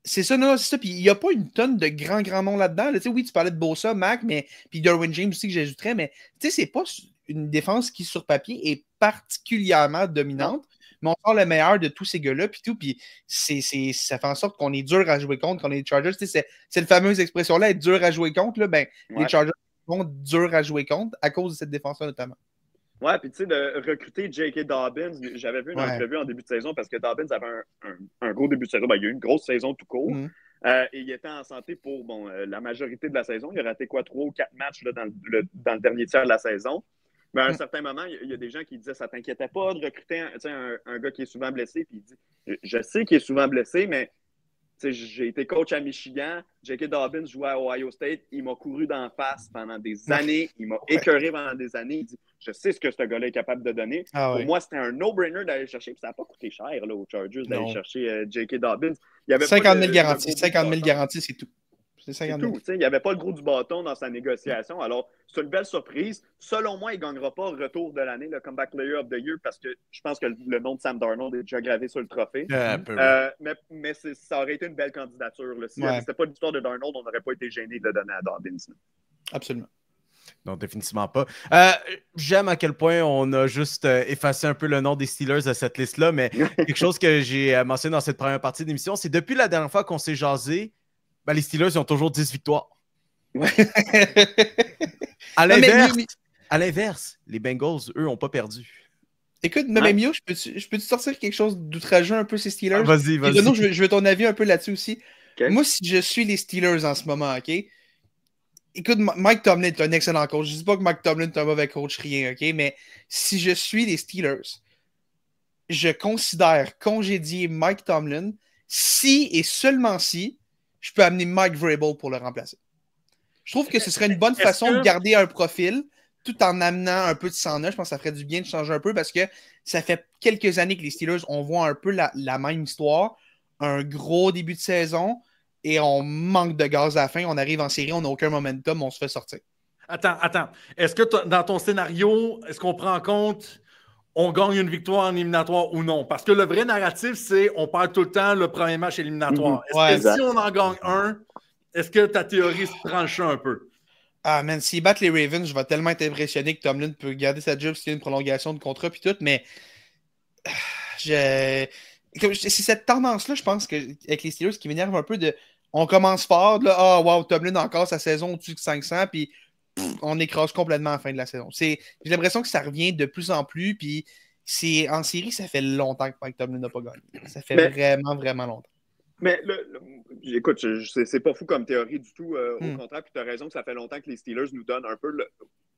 C'est ça, non, c'est ça. Puis il n'y a pas une tonne de grands noms là-dedans. Là. Oui, tu parlais de Bosa, Mac, mais puis Derwin James aussi que j'ajouterais, mais c'est pas une défense qui, sur papier, est particulièrement dominante. Mais on sort le meilleur de tous ces gars-là, puis tout, puis ça fait en sorte qu'on est dur à jouer contre, qu'on est les Chargers. C'est la fameuse expression-là, être dur à jouer contre, là, les Chargers sont durs à jouer contre à cause de cette défense-là, notamment. Ouais, puis tu sais, de recruter J.K. Dobbins, j'avais vu une entrevue en début de saison parce que Dobbins avait un gros début de saison. Il y a eu une grosse saison tout court. Et il était en santé pour la majorité de la saison. Il a raté 3 ou 4 matchs là, dans le dernier tiers de la saison. Mais à un certain moment, il y a des gens qui disaient ça t'inquiétait pas de recruter un gars qui est souvent blessé. Puis il dit je sais qu'il est souvent blessé, mais j'ai été coach à Michigan. J.K. Dobbins jouait à Ohio State. Il m'a couru d'en face pendant des années. Il m'a écœuré pendant des années. Il dit je sais ce que ce gars-là est capable de donner. Pour moi, c'était un no-brainer d'aller chercher. Puis ça n'a pas coûté cher là, aux Chargers d'aller chercher J.K. Dobbins. Il y avait 50 000 garanties. 50 000 garanties, c'est tout. C'est tout. Il n'y avait pas le gros du bâton dans sa négociation. Alors, c'est une belle surprise. Selon moi, il ne gagnera pas le retour de l'année, le Comeback Player of the Year, parce que je pense que le nom de Sam Darnold est déjà gravé sur le trophée. Mais ça aurait été une belle candidature. Si c'était pas l'histoire de Darnold, on n'aurait pas été gêné de le donner à Dobbins. Absolument. Non, définitivement pas. J'aime à quel point on a juste effacé un peu le nom des Steelers de cette liste-là, mais quelque chose que j'ai mentionné dans cette première partie d'émission, c'est depuis la dernière fois qu'on s'est jasé, les Steelers, ils ont toujours 10 victoires. À l'inverse, les Bengals, eux, n'ont pas perdu. Écoute, Mio, je peux te sortir quelque chose d'outrageux un peu, ces Steelers? Vas-y. Renaud, je veux ton avis un peu là-dessus aussi. Okay. Moi, si je suis les Steelers en ce moment, OK? Écoute, Mike Tomlin est un excellent coach. Je ne dis pas que Mike Tomlin est un mauvais coach, rien, OK? Mais si je suis les Steelers, je considère congédier Mike Tomlin si et seulement si je peux amener Mike Vrabel pour le remplacer. Je trouve que ce serait une bonne façon de garder un profil tout en amenant un peu de sang neuf. Je pense que ça ferait du bien de changer un peu parce que ça fait quelques années que les Steelers, on voit un peu la même histoire. Un gros début de saison et on manque de gaz à la fin. On arrive en série, on n'a aucun momentum, on se fait sortir. Attends. Est-ce que dans ton scénario, est-ce qu'on prend en compte on gagne une victoire en éliminatoire ou non? Parce que le vrai narratif, c'est on perd tout le temps le premier match éliminatoire. Est-ce que si on en gagne un, est-ce que ta théorie se tranche un peu? Ah, man, s'ils battent les Ravens, je vais tellement être impressionné que Tomlin peut garder sa job s'il y a une prolongation de contrat puis tout, mais c'est cette tendance-là, je pense, avec les Steelers qui m'énerve un peu de on commence fort, là, wow, Tomlin a encore sa saison au-dessus de 500, puis on écrase complètement à la fin de la saison. J'ai l'impression que ça revient de plus en plus, puis en série, ça fait longtemps que Mike Tomlin n'a pas gagné. Ça fait vraiment, vraiment longtemps. Mais écoute, c'est pas fou comme théorie du tout. Au contraire, puis tu as raison que ça fait longtemps que les Steelers nous donnent un peu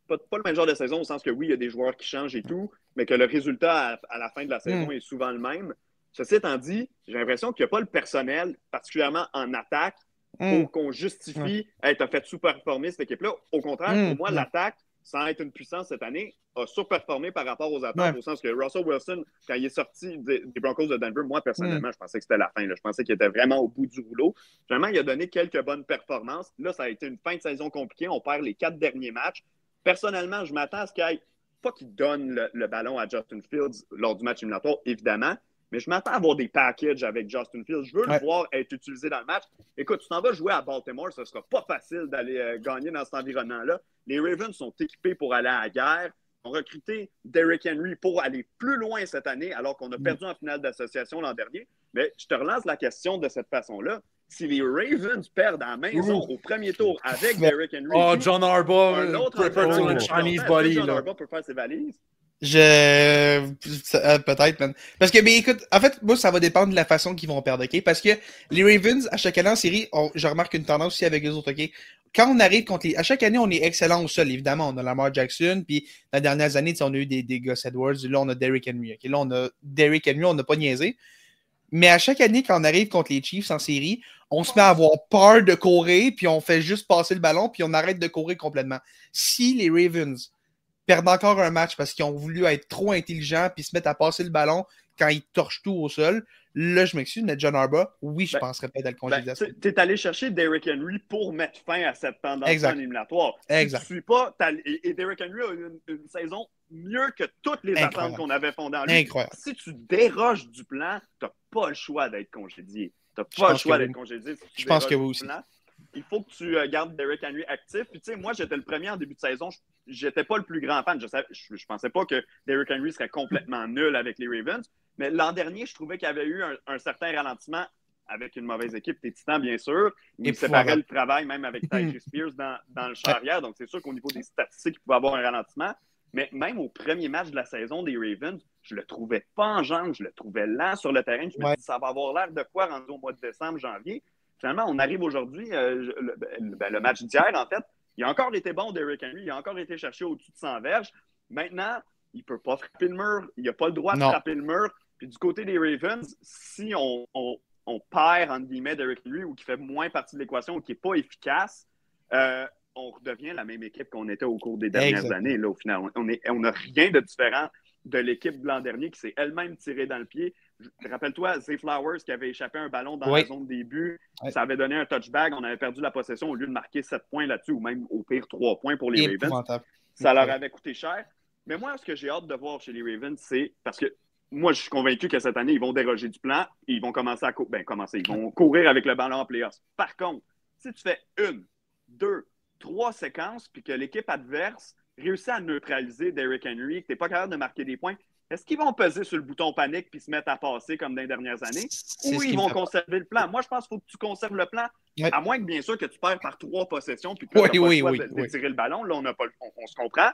pas le même genre de saison, au sens que oui, il y a des joueurs qui changent et tout, mais que le résultat à la fin de la saison est souvent le même. Ceci étant dit, j'ai l'impression qu'il n'y a pas le personnel, particulièrement en attaque, pour qu'on justifie hey, t'as fait sous-performer cette équipe-là. Au contraire, pour moi, l'attaque, sans être une puissance cette année, a surperformé par rapport aux attentes, au sens que Russell Wilson, quand il est sorti des Broncos de Denver, moi, personnellement, je pensais que c'était la fin. Là. Je pensais qu'il était vraiment au bout du rouleau. Finalement, il a donné quelques bonnes performances. Là, ça a été une fin de saison compliquée. On perd les 4 derniers matchs. Personnellement, je m'attends à ce qu'il donne le ballon à Justin Fields lors du match éliminatoire, évidemment, mais je m'attends à avoir des packages avec Justin Fields. Je veux le voir être utilisé dans le match. Écoute, tu t'en vas jouer à Baltimore, ce ne sera pas facile d'aller gagner dans cet environnement-là. Les Ravens sont équipés pour aller à la guerre. Ils ont recruté Derrick Henry pour aller plus loin cette année, alors qu'on a perdu en finale d'association l'an dernier. Mais je te relance la question de cette façon-là. Si les Ravens perdent à la maison au premier tour avec Derrick Henry... Oh, John Harbaugh, Chinese body. John Harbaugh peut faire ses valises. Peut-être, man. Parce que, mais écoute, en fait, moi, ça va dépendre de la façon qu'ils vont perdre, OK? Parce que les Ravens, à chaque année en série, je remarque une tendance aussi avec les autres, OK? Quand on arrive contre les... À chaque année, on est excellent au sol, évidemment. On a Lamar Jackson, puis dans les dernières années, on a eu des Gus Edwards. Là, on a Derrick Henry, OK? Là, on a Derrick Henry, on n'a pas niaisé. Mais à chaque année, quand on arrive contre les Chiefs en série, on se met à avoir peur de courir, puis on fait juste passer le ballon, puis on arrête de courir complètement. Si les Ravens perdent encore un match parce qu'ils ont voulu être trop intelligents puis se mettre à passer le ballon quand ils torchent tout au sol, là, je m'excuse, mais John Harbaugh, oui, je penserais peut-être à le congédiation. Tu es allé chercher Derrick Henry pour mettre fin à cette tendance éliminatoire. Exact. Si tu suis pas, et Derrick Henry a une saison mieux que toutes les attentes qu'on avait fondées en lui. Incroyable. Si tu déroges du plan, tu n'as pas le choix d'être congédié. Tu n'as pas le choix d'être congédié. Si je pense que oui aussi. Plan. Il faut que tu gardes Derrick Henry actif. Puis, tu sais, moi, j'étais le premier en début de saison. J'étais pas le plus grand fan. Je pensais pas que Derrick Henry serait complètement nul avec les Ravens. Mais l'an dernier, je trouvais qu'il y avait eu un certain ralentissement avec une mauvaise équipe, des Titans, bien sûr. Il séparait le travail, même avec Tyjae Spears dans le champ arrière. Donc, c'est sûr qu'au niveau des statistiques, il pouvait avoir un ralentissement. Mais même au premier match de la saison des Ravens, je le trouvais pas en jambes. Je le trouvais lent sur le terrain. Je me dis, ça va avoir l'air de quoi rendu au mois de décembre, janvier. Finalement, on arrive aujourd'hui, le match d'hier, en fait, il a encore été bon, Derrick Henry, il a encore été cherché au-dessus de 100 verges. Maintenant, il ne peut pas frapper le mur, il n'a pas le droit de frapper le mur. Puis du côté des Ravens, si on perd, entre guillemets, Derrick Henry ou qui fait moins partie de l'équation ou qui n'est pas efficace, on redevient la même équipe qu'on était au cours des dernières années. Là, au final, on n'a rien de différent de l'équipe de l'an dernier qui s'est elle-même tirée dans le pied. Rappelle-toi, Zay Flowers qui avait échappé un ballon dans la zone début. Ça avait donné un touchback. On avait perdu la possession au lieu de marquer 7 points là-dessus ou même au pire 3 points pour les Ravens. Ça leur avait coûté cher. Mais moi, ce que j'ai hâte de voir chez les Ravens, c'est parce que moi, je suis convaincu que cette année, ils vont déroger du plan et ils vont commencer à ils vont courir avec le ballon en playoffs. Par contre, si tu fais 1, 2, 3 séquences puis que l'équipe adverse réussit à neutraliser Derrick Henry, que tu n'es pas capable de marquer des points, est-ce qu'ils vont peser sur le bouton panique puis se mettre à passer comme dans les dernières années? Ou ils vont conserver le plan? Moi, je pense qu'il faut que tu conserves le plan, à moins que, bien sûr, que tu perds par 3 possessions puis que tu n'as pas le choix de tirer le ballon. Là, on se comprend.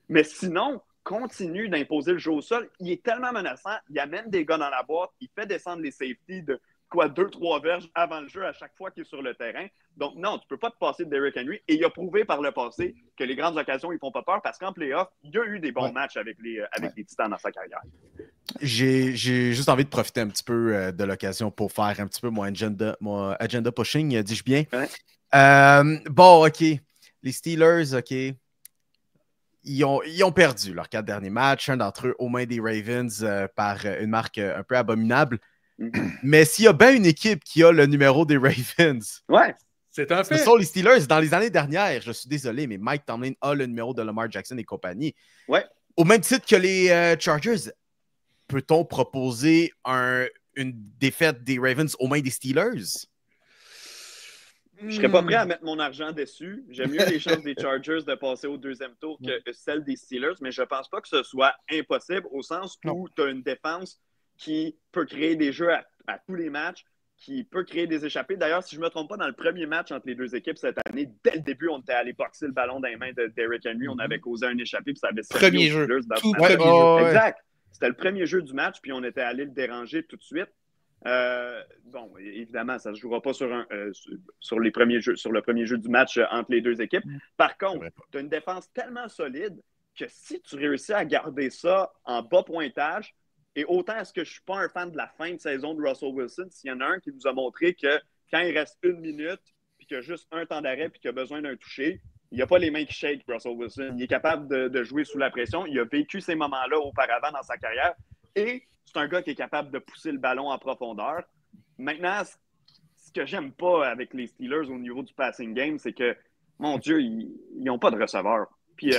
Mais sinon, continue d'imposer le jeu au sol. Il est tellement menaçant. Il amène des gars dans la boîte. Il fait descendre les safeties de 2-3 verges avant le jeu à chaque fois qu'il est sur le terrain. Donc, non, tu ne peux pas te passer de Derrick Henry. Et il a prouvé par le passé que les grandes occasions, ils ne font pas peur parce qu'en play-off, il y a eu des bons matchs avec les Titans dans sa carrière. J'ai juste envie de profiter un petit peu de l'occasion pour faire un petit peu mon agenda pushing, dis-je bien. Bon, OK. Les Steelers, OK. Ils ont perdu leurs 4 derniers matchs, un d'entre eux aux mains des Ravens par une marque un peu abominable. Mais s'il y a bien une équipe qui a le numéro des Ravens, c'est un fait. Ce sont les Steelers. Dans les années dernières, je suis désolé, mais Mike Tomlin a le numéro de Lamar Jackson et compagnie. Au même titre que les Chargers, peut-on proposer une défaite des Ravens aux mains des Steelers? Je ne serais pas prêt à mettre mon argent dessus. J'aime mieux les chances des Chargers de passer au deuxième tour que celles des Steelers, mais je ne pense pas que ce soit impossible au sens où tu as une défense qui peut créer des jeux à tous les matchs, qui peut créer des échappées. D'ailleurs, si je ne me trompe pas, dans le premier match entre les deux équipes cette année, dès le début, on était allé boxer le ballon dans les mains de Derrick Henry. On avait causé un échappé, puis ça avait servi aux Steelers. Exact. C'était le premier jeu du match, puis on était allé le déranger tout de suite. Bon, évidemment, ça ne se jouera pas sur le premier jeu du match entre les deux équipes. Par contre, tu as une défense tellement solide que si tu réussis à garder ça en bas pointage, et autant est-ce que je ne suis pas un fan de la fin de saison de Russell Wilson, s'il y en a un qui nous a montré que quand il reste 1 minute, puis qu'il y a juste un temps d'arrêt, puis qu'il a besoin d'un toucher, il n'y a pas les mains qui shake, Russell Wilson. Il est capable de jouer sous la pression. Il a vécu ces moments-là auparavant dans sa carrière. Et c'est un gars qui est capable de pousser le ballon en profondeur. Maintenant, ce que j'aime pas avec les Steelers au niveau du passing game, c'est que, mon Dieu, ils n'ont pas de receveur. Puis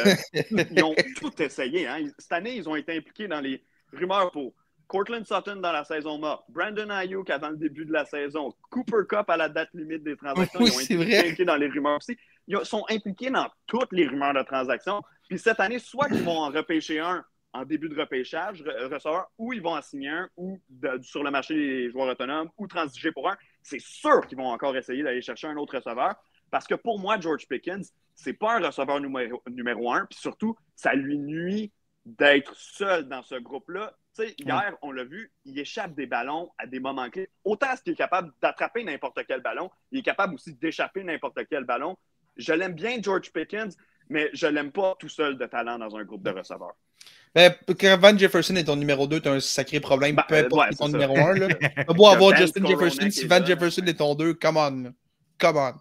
ils ont tout essayé. Hein. Cette année, ils ont été impliqués dans les rumeurs pour Courtland Sutton dans la saison morte, Brandon Ayuk avant le début de la saison, Cooper Kupp à la date limite des transactions. Oui, ils ont été impliqués dans les rumeurs aussi. Ils sont impliqués dans toutes les rumeurs de transactions. Puis cette année, soit qu'ils vont en repêcher un en début de repêchage, receveur, ou ils vont en signer un ou sur le marché des joueurs autonomes ou transiger pour un. C'est sûr qu'ils vont encore essayer d'aller chercher un autre receveur parce que pour moi, George Pickens, c'est pas un receveur numéro 1. Puis surtout, ça lui nuit d'être seul dans ce groupe-là. Tu sais, hier, on l'a vu, il échappe des ballons à des moments clés. Autant est-ce qu'il est capable d'attraper n'importe quel ballon, il est capable aussi d'échapper n'importe quel ballon. Je l'aime bien, George Pickens, mais je l'aime pas tout seul de talent dans un groupe de receveurs. Quand Van Jefferson est ton numéro 2, tu as un sacré problème. Peu importe qui est ton numéro 1. Tu beau avoir Justin Jefferson, si Van Jefferson est ton 2, come on. Come on.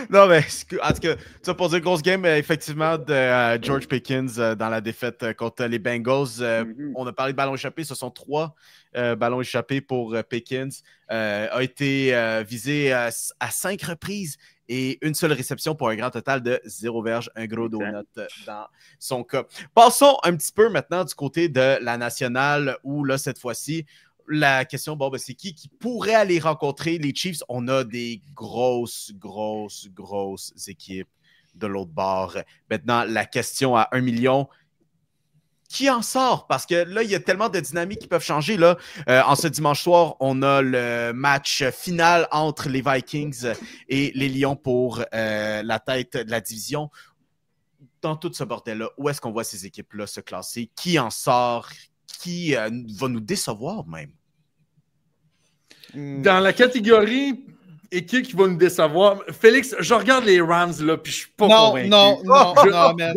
Non, mais en tout cas, ça pour dire grosse game, effectivement, de George Pickens dans la défaite contre les Bengals. On a parlé de ballons échappés, ce sont 3 ballons échappés pour Pickens. A été visé à 5 reprises et une seule réception pour un grand total de 0 verges, un gros donut dans son cas. Passons un petit peu maintenant du côté de la nationale où, là, cette fois-ci, la question, c'est qui pourrait aller rencontrer les Chiefs? On a des grosses équipes de l'autre bord. Maintenant, la question à 1 million, qui en sort? Parce que là, il y a tellement de dynamiques qui peuvent changer. Là. En ce dimanche soir, on a le match final entre les Vikings et les Lions pour la tête de la division. Dans tout ce bordel-là, où est-ce qu'on voit ces équipes-là se classer? Qui en sort? Qui va nous décevoir même? Dans la catégorie équipe qui va nous décevoir, Félix, je regarde les Rams, là, puis je suis pas convaincu. Non, man.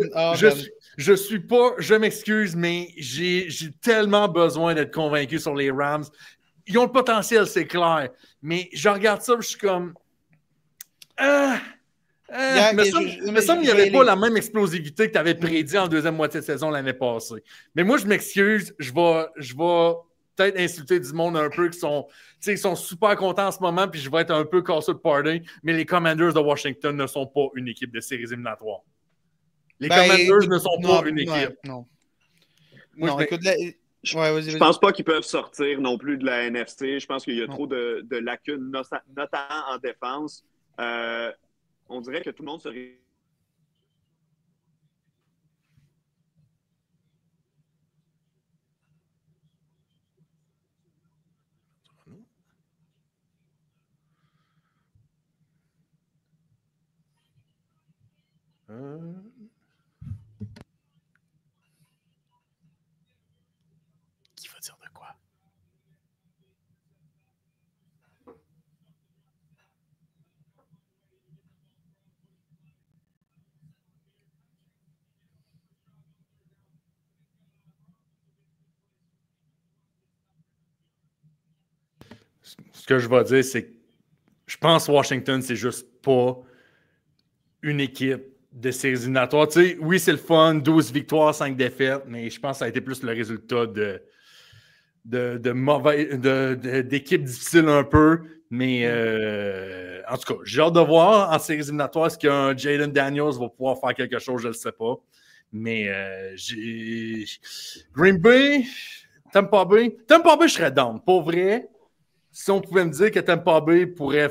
Je m'excuse, mais j'ai tellement besoin d'être convaincu sur les Rams. Ils ont le potentiel, c'est clair, mais je regarde ça, je suis comme... mais ça, il n'y avait pas la même explosivité que tu avais prédit en deuxième moitié de saison l'année passée. Mais moi, je m'excuse, je vais peut-être insulter du monde un peu qui sont super contents en ce moment, puis je vais être un peu cassé de party, mais les Commanders de Washington ne sont pas une équipe de séries éliminatoires. Les Commanders ne sont pas une équipe. Je pense pas qu'ils peuvent sortir non plus de la NFC. Je pense qu'il y a trop de lacunes, notamment en défense. On dirait que tout le monde serait... Qui va dire de quoi? Ce que je vais dire, c'est que je pense que Washington, c'est juste pas une équipe de séries éliminatoires. Tu sais, oui, c'est le fun, 12 victoires, 5 défaites, mais je pense que ça a été plus le résultat d'équipes difficiles un peu. Mais en tout cas, j'ai hâte de voir en séries éliminatoires est-ce qu'un Jaden Daniels va pouvoir faire quelque chose, je ne le sais pas. Mais Green Bay, Tampa Bay, je serais down. Pour vrai, si on pouvait me dire que Tampa Bay pourrait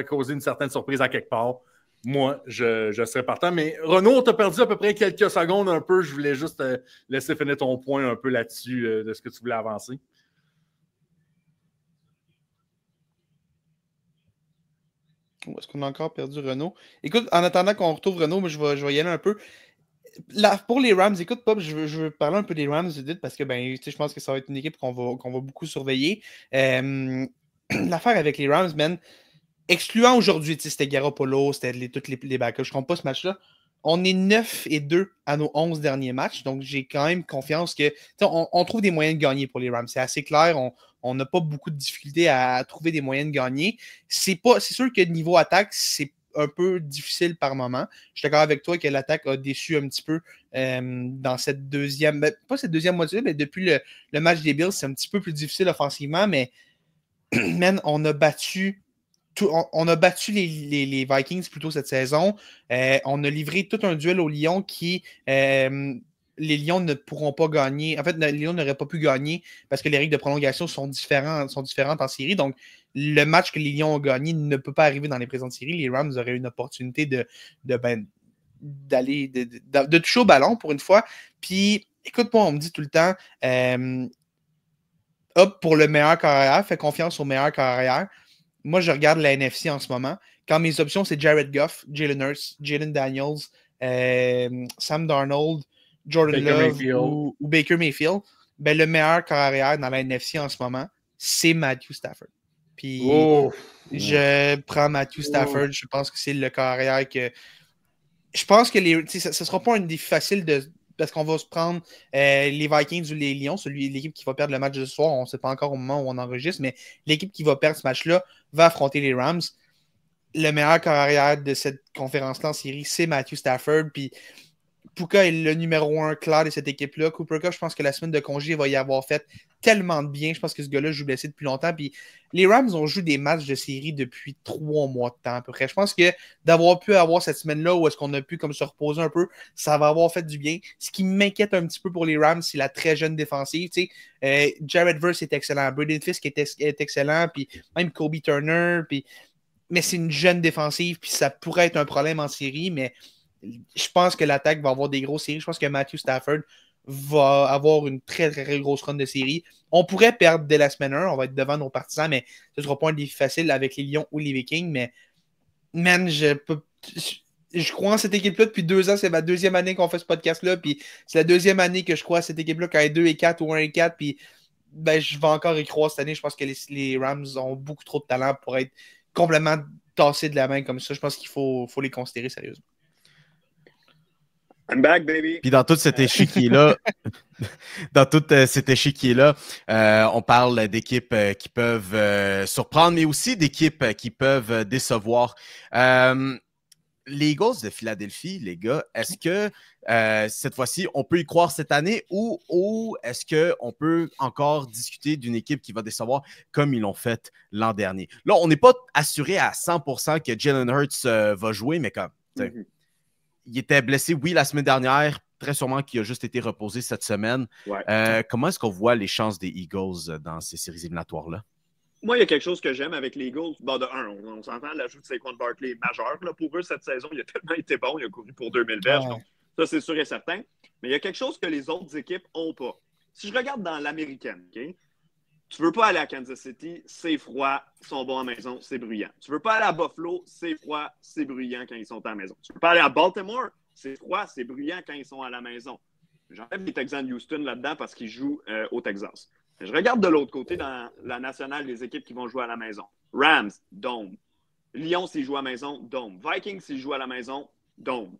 causer une certaine surprise à quelque part, moi, je serais partant. Mais Renaud, tu as perdu à peu près quelques secondes un peu. Je voulais juste laisser finir ton point un peu là-dessus de ce que tu voulais avancer. Est-ce qu'on a encore perdu Renaud? Écoute, en attendant qu'on retrouve Renaud, moi, je vais y aller un peu. Pour les Rams, écoute, Pop, je veux parler un peu des Rams vite parce que je pense que ça va être une équipe qu'on va beaucoup surveiller. L'affaire avec les Rams, man, excluant aujourd'hui, c'était Garoppolo, c'était tous les backups, je ne compte pas ce match-là. On est 9-2 à nos 11 derniers matchs, donc j'ai quand même confiance que on trouve des moyens de gagner pour les Rams. C'est assez clair, on n'a pas beaucoup de difficultés à trouver des moyens de gagner. C'est sûr que niveau attaque, c'est un peu difficile par moment. Je suis d'accord avec toi que l'attaque a déçu un petit peu dans cette deuxième, pas cette deuxième moitié, mais depuis le match des Bills, c'est un petit peu plus difficile offensivement, mais man, on a battu les Vikings plutôt cette saison. On a livré tout un duel aux Lions qui les Lions ne pourront pas gagner. En fait, les Lions n'auraient pas pu gagner parce que les règles de prolongation sont différentes en série. Donc, le match que les Lions ont gagné ne peut pas arriver dans les présentes séries. Les Rams auraient une opportunité d'aller de toucher au ballon pour une fois. Puis, écoute-moi, on me dit tout le temps hop pour le meilleur carrière, fais confiance au meilleur carrière. Moi, je regarde la NFC en ce moment. Quand mes options, c'est Jared Goff, Jalen Hurts, Jalen Daniels, Sam Darnold, Jordan Love ou Baker Mayfield, le meilleur carrière dans la NFC en ce moment, c'est Matthew Stafford. Puis je prends Matthew Stafford. Je pense que c'est le carrière que... Je pense que ce ne sera pas un défi facile parce qu'on va se prendre les Vikings ou les Lions, l'équipe qui va perdre le match de ce soir. On ne sait pas encore au moment où on enregistre, mais l'équipe qui va perdre ce match-là va affronter les Rams. Le meilleur carrière de cette conférence-là en série, c'est Matthew Stafford. Puis Puka est le numéro 1 clair de cette équipe-là. Cooper Kupp, je pense que la semaine de congé va y avoir fait tellement de bien. Je pense que ce gars-là joue blessé depuis longtemps. Puis les Rams ont joué des matchs de série depuis 3 mois de temps à peu près. Je pense que d'avoir pu avoir cette semaine-là où est-ce qu'on a pu comme se reposer un peu, ça va avoir fait du bien. Ce qui m'inquiète un petit peu pour les Rams, c'est la très jeune défensive. Jared Verse est excellent. Braden Fisk est excellent. Puis même Kobe Turner. Mais c'est une jeune défensive. Puis ça pourrait être un problème en série. Mais je pense que l'attaque va avoir des grosses séries. Je pense que Matthew Stafford va avoir une très, très, très grosse run de série. On pourrait perdre dès la semaine 1. On va être devant nos partisans, mais ce ne sera pas un défi facile avec les Lions ou les Vikings. Mais, man, je crois en cette équipe-là depuis 2 ans. C'est ma deuxième année qu'on fait ce podcast-là. Puis c'est la deuxième année que je crois à cette équipe-là quand elle est 2-4 ou 1-4. Puis je vais encore y croire cette année. Je pense que les Rams ont beaucoup trop de talent pour être complètement tassés de la main comme ça. Je pense qu'il faut les considérer sérieusement. I'm back, baby. Puis dans tout cet échiquier-là, on parle d'équipes qui peuvent surprendre, mais aussi d'équipes qui peuvent décevoir. Les Eagles de Philadelphie, les gars, est-ce que cette fois-ci, on peut y croire cette année ou est-ce qu'on peut encore discuter d'une équipe qui va décevoir comme ils l'ont fait l'an dernier? Là, on n'est pas assuré à 100% que Jalen Hurts va jouer, mais comme... Il était blessé, oui, la semaine dernière. Très sûrement qu'il a juste été reposé cette semaine. Ouais. Comment est-ce qu'on voit les chances des Eagles dans ces séries éliminatoires-là? Moi, il y a quelque chose que j'aime avec les Eagles. Bon, de un, on s'entend, l'ajout de Saquon Barkley est majeur. Là, pour eux, cette saison, il a tellement été bon. Il a couru pour 2000 verges. Donc, ça, c'est sûr et certain. Mais il y a quelque chose que les autres équipes n'ont pas. Si je regarde dans l'américaine, OK? Tu veux pas aller à Kansas City, c'est froid, ils sont bons à la maison, c'est bruyant. Tu veux pas aller à Buffalo, c'est froid, c'est bruyant quand ils sont à la maison. Tu veux pas aller à Baltimore, c'est froid, c'est bruyant quand ils sont à la maison. J'enlève les Texans de Houston là-dedans parce qu'ils jouent au Texas. Mais je regarde de l'autre côté dans la nationale les équipes qui vont jouer à la maison. Rams, Dome. Lions, s'ils jouent à la maison, Dome. Vikings, s'ils jouent à la maison, Dome.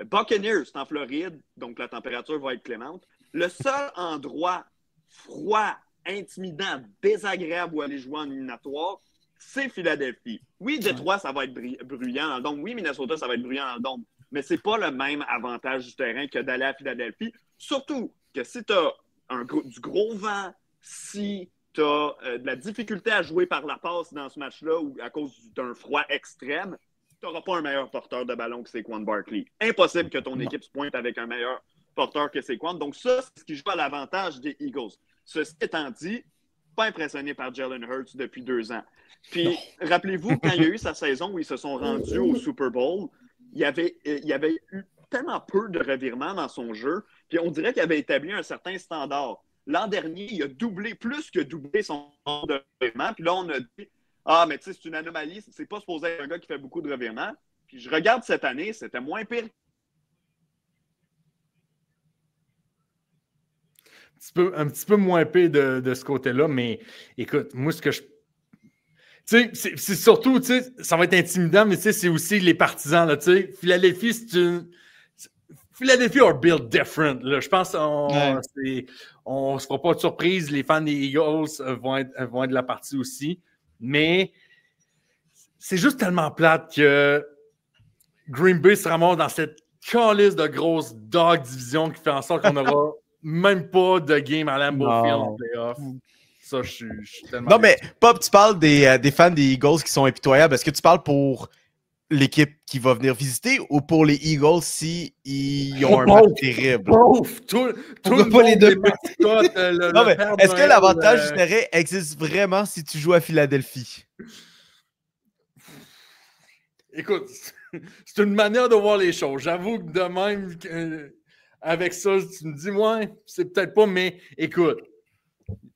Buccaneers, c'est en Floride, donc la température va être clémente. Le seul endroit froid, intimidant, désagréable où aller jouer en éliminatoire, c'est Philadelphie. Oui, Détroit, ça va être bruyant dans le dôme. Oui, Minnesota, ça va être bruyant dans le dôme. Mais c'est pas le même avantage du terrain que d'aller à Philadelphie. Surtout que si tu as du gros vent, si tu as de la difficulté à jouer par la passe dans ce match-là ou à cause d'un froid extrême, tu n'auras pas un meilleur porteur de ballon que Saquon Barkley. Impossible que ton équipe se pointe avec un meilleur porteur que Saquon. Donc ça, c'est ce qui joue à l'avantage des Eagles. Ceci étant dit, pas impressionné par Jalen Hurts depuis 2 ans. Puis, rappelez-vous, quand il y a eu sa saison où ils se sont rendus au Super Bowl, il y avait eu tellement peu de revirements dans son jeu, puis on dirait qu'il avait établi un certain standard. L'an dernier, il a plus que doublé son nombre de revirements, puis là, on a dit « Ah, mais tu sais, c'est une anomalie, c'est pas supposé être un gars qui fait beaucoup de revirements. » Puis je regarde cette année, c'était moins pire un petit peu moins pire de ce côté-là, mais écoute, moi, ce que je... Tu sais, c'est surtout, tu sais, ça va être intimidant, mais tu sais, c'est aussi les partisans, là, tu sais. Philadelphie, c'est une... Philadelphie are built different, là. Je pense qu'on ne se fera pas de surprise. Les fans des Eagles vont être de la partie aussi. Mais c'est juste tellement plate que Green Bay se ramasse dans cette calice de grosse dog division qui fait en sorte qu'on n'aura même pas de game à Lambeau Field en playoff. Ça, je suis tellement... Non, mais Pop, tu parles des fans des Eagles qui sont impitoyables. Est-ce que tu parles pour l'équipe qui va venir visiter ou pour les Eagles s'ils ont un match terrible? Tout le pas les deux. Non, mais est-ce que l'avantage du terrain existe vraiment si tu joues à Philadelphie? Écoute, c'est une manière de voir les choses. J'avoue que de même, avec ça, tu me dis, ouais, c'est peut-être pas, mais écoute,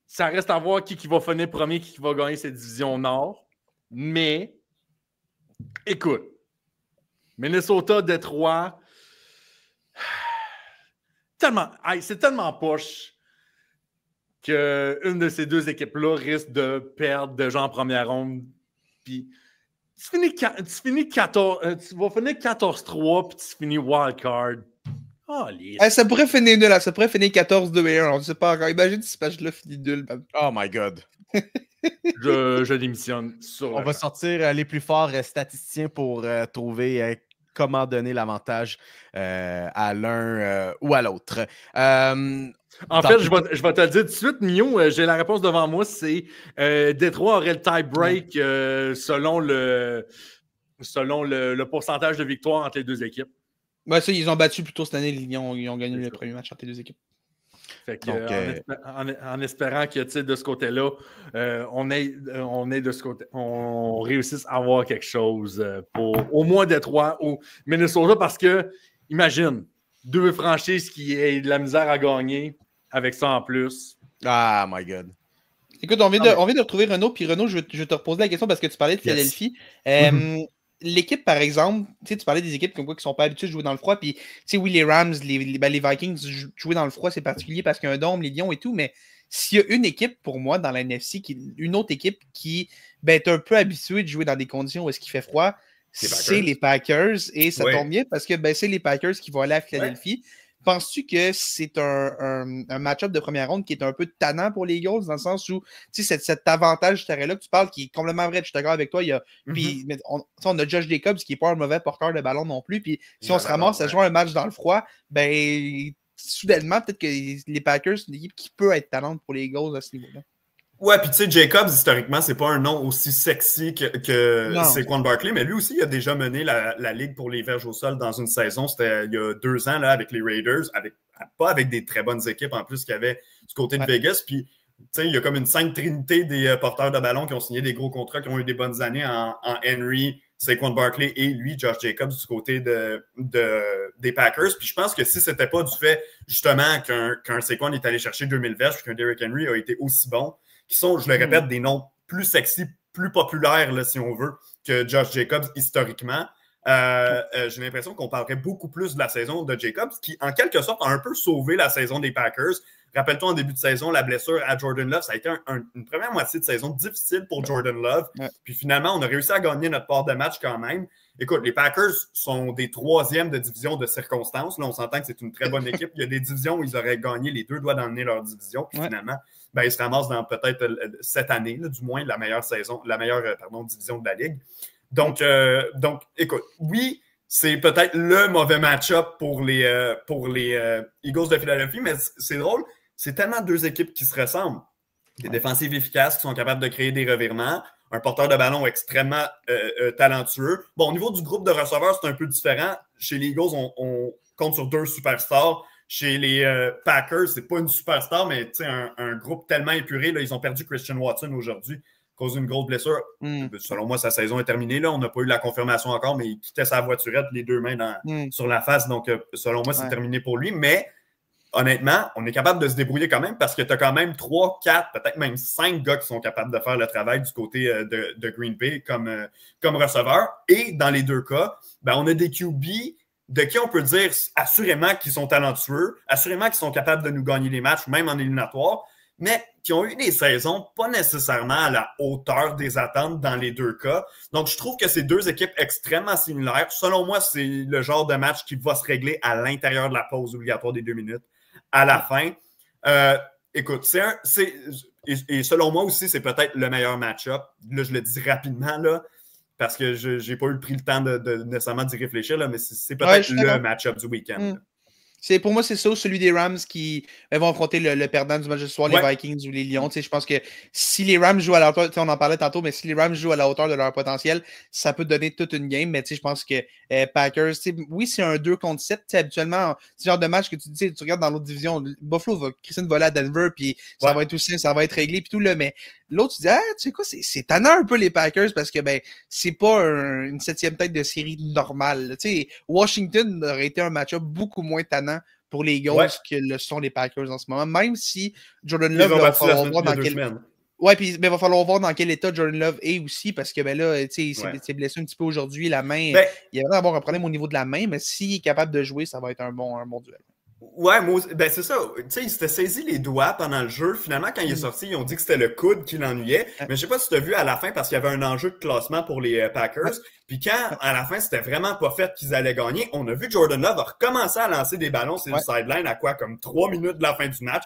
ça reste à voir qui va finir premier, qui va gagner cette division Nord. Mais, écoute, Minnesota, Détroit, c'est tellement poche qu'une de ces deux équipes-là risque de perdre déjà en première ronde. Puis, tu vas finir 14-3, puis tu finis wildcard. Oh, ça pourrait finir nul, ça pourrait finir 14-2-1. On ne sait pas encore. Imagine si ce match-là finit nul. Oh my God. Je démissionne. On va sortir les plus forts statisticiens pour trouver comment donner l'avantage à l'un ou à l'autre. En fait, je vais te le dire tout de suite, Mio, j'ai la réponse devant moi, c'est Détroit aurait le tie-break selon le pourcentage de victoire entre les deux équipes. Ouais, ça, ils ont battu plus tôt cette année. Ils ont gagné le premier match entre les deux équipes. Fait que, en espérant que de ce côté-là, on réussisse à avoir quelque chose pour au moins Détroit ou Minnesota, parce que, imagine, deux franchises qui aient de la misère à gagner avec ça en plus. Ah, my God. Écoute, on vient de retrouver Renaud, puis Renaud, je vais te reposer la question parce que tu parlais de Philadelphie. Yes. L'équipe, par exemple, tu parlais des équipes comme quoi qui sont pas habituées de jouer dans le froid, puis oui, les Rams, les Vikings, jouer dans le froid, c'est particulier parce qu'il y a un dôme, les Lions et tout, mais s'il y a une équipe, pour moi, dans la NFC, une autre équipe qui est un peu habituée de jouer dans des conditions où est-ce qu'il fait froid, c'est les Packers, et ça tombe bien parce que c'est les Packers qui vont aller à Philadelphie. Ouais. Penses-tu que c'est un match-up de première ronde qui est un peu tannant pour les Eagles, dans le sens où cet avantage terrain-là que tu parles, qui est complètement vrai, je suis d'accord avec toi, puis on a Josh Jacobs qui n'est pas un mauvais porteur de ballon non plus, puis si on se ramasse à jouer un match dans le froid, soudainement, peut-être que les Packers, c'est une équipe qui peut être tannante pour les Eagles à ce niveau-là. Ouais, puis tu sais, Jacobs, historiquement, c'est pas un nom aussi sexy que Saquon Barkley, mais lui aussi, il a déjà mené la Ligue pour les verges au sol dans une saison. C'était il y a 2 ans, là, avec les Raiders, pas avec des très bonnes équipes en plus qu'il y avait du côté de Vegas. Puis, tu sais, il y a comme une sainte trinité des porteurs de ballon qui ont signé des gros contrats, qui ont eu des bonnes années en Henry, Saquon Barkley et lui, Josh Jacobs, du côté des Packers. Puis je pense que si c'était pas du fait, justement, qu'un Saquon est allé chercher 2000 verges, puis qu'un Derrick Henry a été aussi bon, qui sont, je le répète, des noms plus sexy, plus populaires, là, si on veut, que Josh Jacobs historiquement. J'ai l'impression qu'on parlerait beaucoup plus de la saison de Jacobs, qui, en quelque sorte, a un peu sauvé la saison des Packers. Rappelle-toi, en début de saison, la blessure à Jordan Love, ça a été une première moitié de saison difficile pour Jordan Love. Ouais. Puis finalement, on a réussi à gagner notre part de match quand même. Écoute, les Packers sont des 3e de division de circonstances. Là, on s'entend que c'est une très bonne équipe. Il y a des divisions où ils auraient gagné les 2 doigts d'emmener leur division. Puis finalement, ils se ramassent dans peut-être cette année, là, du moins, la meilleure division de la Ligue. Donc, écoute, oui, c'est peut-être le mauvais match-up pour les Eagles de Philadelphie, mais c'est drôle, c'est tellement 2 équipes qui se ressemblent. Des défensives efficaces qui sont capables de créer des revirements, un porteur de ballon extrêmement talentueux. Bon, au niveau du groupe de receveurs, c'est un peu différent. Chez les Eagles, on compte sur 2 superstars. Chez les Packers, c'est pas une superstar, mais un groupe tellement épuré. Là, ils ont perdu Christian Watson aujourd'hui à cause d'une grosse blessure. Selon moi, sa saison est terminée. Là. On n'a pas eu la confirmation encore, mais il quittait sa voiturette, les 2 mains sur la face. Donc, selon moi, c'est terminé pour lui. Mais honnêtement, on est capable de se débrouiller quand même parce que tu as quand même 3, 4, peut-être même 5 gars qui sont capables de faire le travail du côté de Green Bay comme receveur. Et dans les 2 cas, on a des QB de qui on peut dire assurément qu'ils sont talentueux, assurément qu'ils sont capables de nous gagner les matchs, même en éliminatoire, mais qui ont eu des saisons pas nécessairement à la hauteur des attentes dans les deux cas. Donc, je trouve que c'est deux équipes extrêmement similaires. Selon moi, c'est le genre de match qui va se régler à l'intérieur de la pause obligatoire des 2 minutes à la fin. Écoute, et selon moi aussi, c'est peut-être le meilleur match-up. Là, je le dis rapidement, là, parce que je n'ai pas eu pris le temps de nécessairement d'y réfléchir, là, mais c'est peut-être le match-up du week-end. Pour moi, c'est ça, celui des Rams qui vont affronter le perdant du match de ce soir, les Vikings ou les Lions. Je pense que si les Rams jouent à la hauteur, on en parlait tantôt, mais si les Rams jouent à la hauteur de leur potentiel, ça peut donner toute une game. Mais je pense que Packers, oui, c'est un 2 contre 7. Habituellement, c'est le genre de match que tu regardes dans l'autre division. Buffalo va Christine voler à Denver, puis ça va être aussi, ça va être réglé, puis tout là. Mais l'autre, tu dis, tu sais quoi, c'est tannant un peu les Packers parce que c'est pas une 7e tête de série normale. Washington aurait été un match-up beaucoup moins tannant pour les Eagles que le sont les Packers en ce moment, même si Jordan Love va falloir voir dans quel... puis va falloir voir dans quel état Jordan Love est aussi, parce que là, il s'est blessé un petit peu aujourd'hui, la main, il va avoir un problème au niveau de la main, mais s'il est capable de jouer, ça va être un bon duel. Ouais, c'est ça. Tu sais, il s'était saisi les doigts pendant le jeu. Finalement, quand il est sorti, ils ont dit que c'était le coude qui l'ennuyait. Mais je sais pas si tu as vu à la fin, parce qu'il y avait un enjeu de classement pour les Packers. Puis quand, à la fin, c'était vraiment pas fait qu'ils allaient gagner, on a vu que Jordan Love a recommencé à lancer des ballons sur le sideline à comme 3 minutes de la fin du match.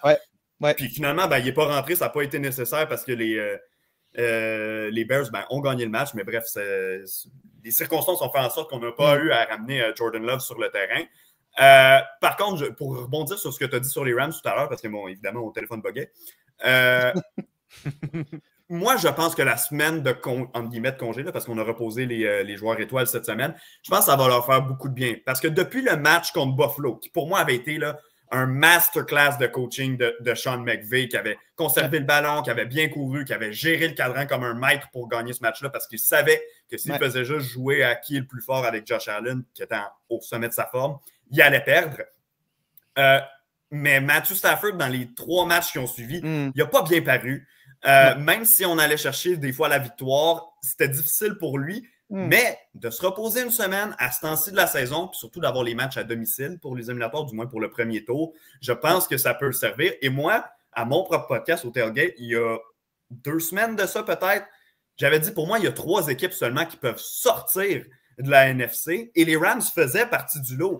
Puis finalement, il n'est pas rentré. Ça n'a pas été nécessaire parce que les Bears ont gagné le match. Mais bref, les circonstances ont fait en sorte qu'on n'a pas eu à ramener Jordan Love sur le terrain. Par contre, pour rebondir sur ce que tu as dit sur les Rams tout à l'heure, parce que évidemment, mon téléphone buguait, moi, je pense que la semaine de congé, là, parce qu'on a reposé les joueurs étoiles cette semaine, je pense que ça va leur faire beaucoup de bien. Parce que depuis le match contre Buffalo, qui pour moi avait été là, un masterclass de coaching de Sean McVay, qui avait conservé le ballon, qui avait bien couru, qui avait géré le cadran comme un maître pour gagner ce match-là, parce qu'il savait que s'il faisait juste jouer à qui est le plus fort avec Josh Allen, qui était au sommet de sa forme, il allait perdre. Mais Matthew Stafford, dans les 3 matchs qui ont suivi, il n'a pas bien paru. Même si on allait chercher des fois la victoire, c'était difficile pour lui. Mais de se reposer une semaine à ce temps-ci de la saison, puis surtout d'avoir les matchs à domicile pour les éliminatoires, du moins pour le premier tour, je pense que ça peut le servir. Et moi, à mon propre podcast au Tailgate, il y a 2 semaines de ça peut-être, j'avais dit pour moi, il y a 3 équipes seulement qui peuvent sortir de la NFC, et les Rams faisaient partie du lot.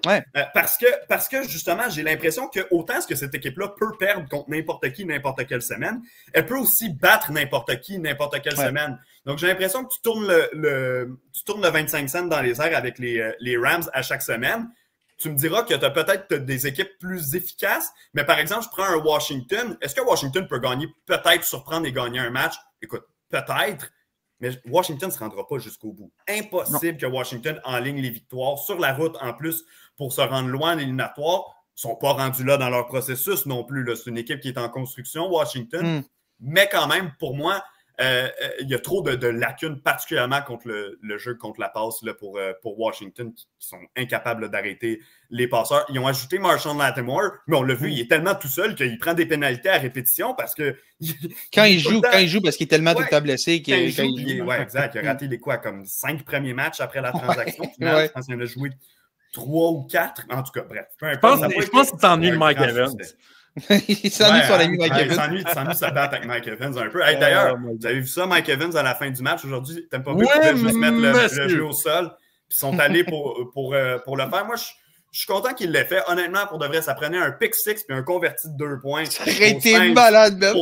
Parce que justement, j'ai l'impression que autant ce que cette équipe-là peut perdre contre n'importe qui, n'importe quelle semaine, elle peut aussi battre n'importe qui, n'importe quelle semaine. Donc, j'ai l'impression que tu tournes le 25 cents dans les airs avec les Rams à chaque semaine. Tu me diras que tu as peut-être des équipes plus efficaces, mais par exemple, je prends un Washington. Est-ce que Washington peut gagner, peut-être surprendre et gagner un match? Écoute, peut-être. Mais Washington ne se rendra pas jusqu'au bout. Impossible que Washington enligne les victoires sur la route en plus pour se rendre loin en éliminatoire. Ils ne sont pas rendus là dans leur processus non plus. C'est une équipe qui est en construction, Washington. Mais quand même, pour moi, il y a trop de lacunes, particulièrement contre le jeu contre la passe là, pour Washington, qui sont incapables d'arrêter les passeurs. Ils ont ajouté Marshon Lattimore, mais on l'a vu, il est tellement tout seul qu'il prend des pénalités à répétition parce que... Quand il joue, parce qu'il est tellement tout le temps blessé. Oui, exact. Il a raté comme 5 premiers matchs après la transaction. Je pense qu'il en a joué 3 ou 4. En tout cas, bref. Je pense qu'il s'ennuie de Mike Evans. Il s'ennuie son ami Mike Evans. Il s'ennuie sa batte avec Mike Evans un peu. Hey, d'ailleurs, vous avez vu ça, Mike Evans, à la fin du match aujourd'hui? T'aimes pas vu qu'il juste mettre le jeu au sol? Puis ils sont allés pour le faire. Moi, je suis content qu'il l'ait fait. Honnêtement, pour de vrai, ça prenait un pick 6 puis un converti de 2 points. Ça aurait été malade, Ben.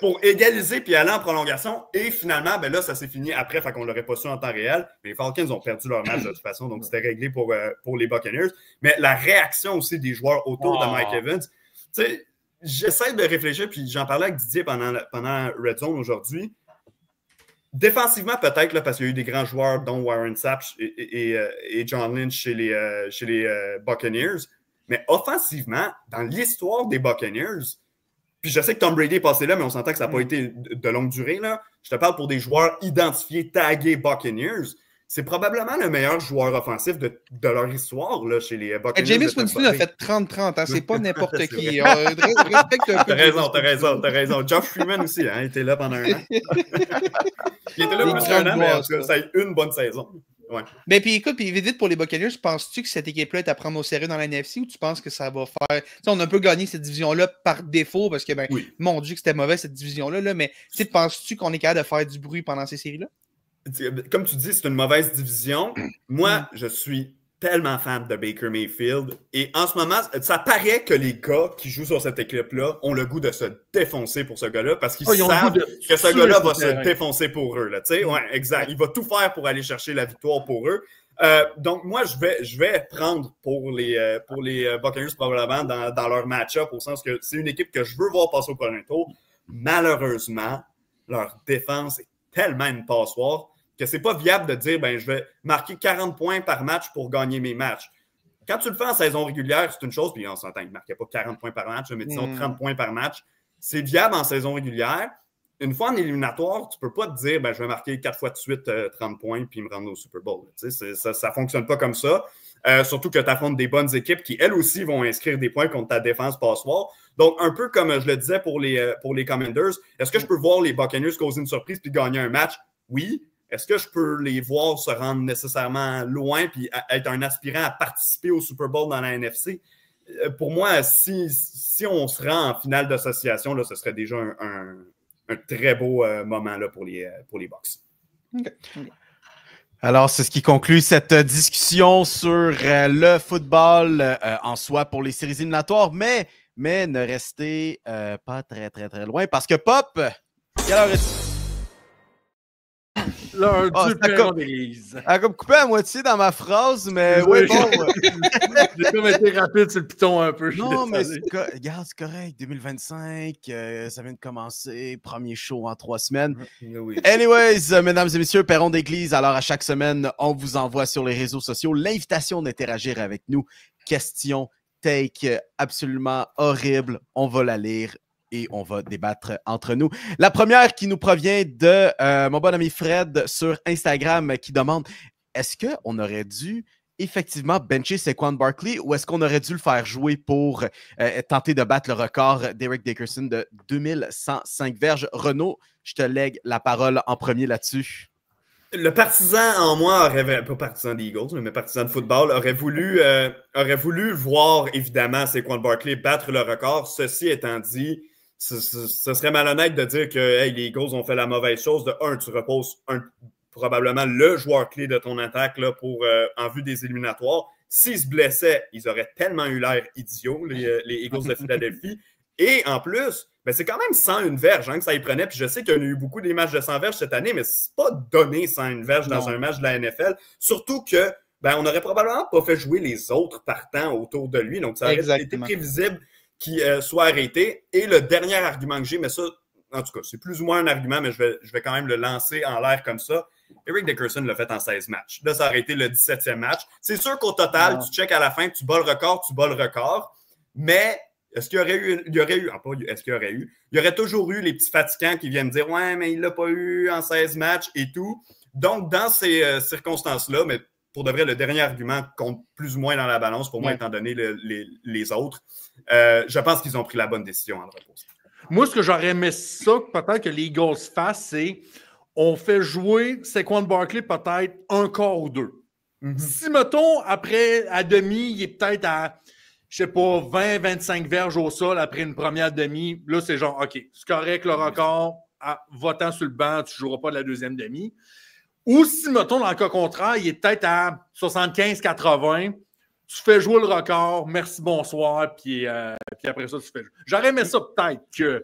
Pour égaliser puis aller en prolongation. Et finalement, là, ça s'est fini après, fait qu'on l'aurait pas su en temps réel. Mais les Falcons ont perdu leur match de toute façon, donc c'était réglé pour les Buccaneers. Mais la réaction aussi des joueurs autour de Mike Evans, tu sais, j'essaie de réfléchir, puis j'en parlais avec Didier pendant Red Zone aujourd'hui. Défensivement, peut-être, là, parce qu'il y a eu des grands joueurs, dont Warren Sapp et John Lynch chez les Buccaneers. Mais offensivement, dans l'histoire des Buccaneers, puis je sais que Tom Brady est passé là, mais on s'entend que ça n'a pas été de longue durée. Là. Je te parle pour des joueurs identifiés, tagués Buccaneers. C'est probablement le meilleur joueur offensif de leur histoire là, chez les Buccaneers. James Winston a fait 30-30, hein, c'est pas n'importe qui. Respecte un peu. T'as raison. Josh Freeman aussi, hein, il était là pendant un an. Il était là plus qu'un an, mais en tout cas, ça a eu une bonne saison. Ouais. Ben, puis écoute, puis vite pour les Buccaneers, penses-tu que cette équipe-là est à prendre au sérieux dans la NFC ou tu penses que ça va faire. Tu sais, on a un peu gagné cette division-là par défaut parce que, ben, mon Dieu, que c'était mauvais cette division-là, là, mais penses-tu qu'on est capable de faire du bruit pendant ces séries-là? Comme tu dis, c'est une mauvaise division. Moi, je suis tellement fan de Baker Mayfield. Et en ce moment, ça paraît que les gars qui jouent sur cette équipe-là ont le goût de se défoncer pour ce gars-là parce qu'ils savent que ce gars-là va se défoncer pour eux. Là, ouais, exact. Il va tout faire pour aller chercher la victoire pour eux. Donc, moi, je vais prendre pour les Buccaneers probablement dans leur match-up au sens que c'est une équipe que je veux voir passer au premier tour. Malheureusement, leur défense est tellement une passoire que c'est pas viable de dire je vais marquer 40 points par match pour gagner mes matchs. Quand tu le fais en saison régulière, c'est une chose, puis on s'entend qu'il ne marquait pas 40 points par match, mais disons 30 points par match. C'est viable en saison régulière. Une fois en éliminatoire, tu ne peux pas te dire je vais marquer 4 fois de suite 30 points puis me rendre au Super Bowl. Ça ne fonctionne pas comme ça. Surtout que tu affrontes des bonnes équipes qui, elles aussi, vont inscrire des points contre ta défense passoire. Donc, un peu comme je le disais pour les Commanders, est-ce que je peux voir les Buccaneers causer une surprise puis gagner un match? Oui. Est-ce que je peux les voir se rendre nécessairement loin puis être un aspirant à participer au Super Bowl dans la NFC? Pour moi, si on se rend en finale d'association, là, ce serait déjà un très beau moment là, pour les Bucs. Okay. Alors, c'est ce qui conclut cette discussion sur le football en soi pour les séries éliminatoires, mais ne restez pas très, très, très loin parce que Pop, quelle heure est-ce? L'heure du Perron d'église. Elle a comme coupé à moitié dans ma phrase, mais oui, bon. J'ai comme été rapide sur le piton un peu. Non, mais regarde, c'est correct. 2025, ça vient de commencer. Premier show en 3 semaines. Oui. Anyways, mesdames et messieurs, Perron d'église. Alors, à chaque semaine, on vous envoie sur les réseaux sociaux l'invitation d'interagir avec nous. Question, take, absolument horrible. On va la lire. Et on va débattre entre nous. La première qui nous provient de mon bon ami Fred sur Instagram qui demande est-ce qu'on aurait dû effectivement bencher Saquon Barkley ou est-ce qu'on aurait dû le faire jouer pour tenter de battre le record d'Eric Dickerson de 2105 verges? Renaud, je te lègue la parole en premier là-dessus. Le partisan en moi pas partisan des Eagles, mais partisan de football, aurait voulu voir évidemment Saquon Barkley battre le record. Ceci étant dit, ce serait malhonnête de dire que les Eagles ont fait la mauvaise chose. De un, tu reposes probablement le joueur clé de ton attaque là, en vue des éliminatoires. S'ils se blessaient, ils auraient tellement eu l'air idiots, les Eagles de Philadelphie. Et en plus, c'est quand même 101 verges que ça y prenait. Puis je sais qu'il y a eu beaucoup des matchs de 100 verges cette année, mais c'est pas donné 101 verges dans un match de la NFL. Surtout que on n'aurait probablement pas fait jouer les autres partants autour de lui. Donc, ça aurait été prévisible qu'il soit arrêté. Et le dernier argument que j'ai, mais ça, en tout cas, c'est plus ou moins un argument, mais je vais quand même le lancer en l'air comme ça. Eric Dickerson l'a fait en 16 matchs. Là, ça aurait été le 17e match. C'est sûr qu'au total, tu checkes à la fin, tu bats le record. Mais est-ce qu'il y aurait toujours eu les petits fatigants qui viennent dire « Ouais, mais il ne l'a pas eu en 16 matchs et tout. » Donc, dans ces circonstances-là, mais pour de vrai, le dernier argument compte plus ou moins dans la balance pour moi, étant donné les autres. Je pense qu'ils ont pris la bonne décision en le reposant. Moi, ce que j'aurais aimé ça, peut-être que les Eagles fassent, c'est on fait jouer Saquon Barkley peut-être un quart ou deux. Mm-hmm. Si, mettons, après, à demi, il est peut-être à, je sais pas, 20-25 verges au sol après une première demi, là, c'est genre, OK, c'est correct, le record, va-t'en sur le banc, tu ne joueras pas de la deuxième demi. Ou si, mettons, dans le cas contraire, il est peut-être à 75-80, tu fais jouer le record, merci, bonsoir, puis après ça, tu fais jouer. J'aurais aimé ça peut-être que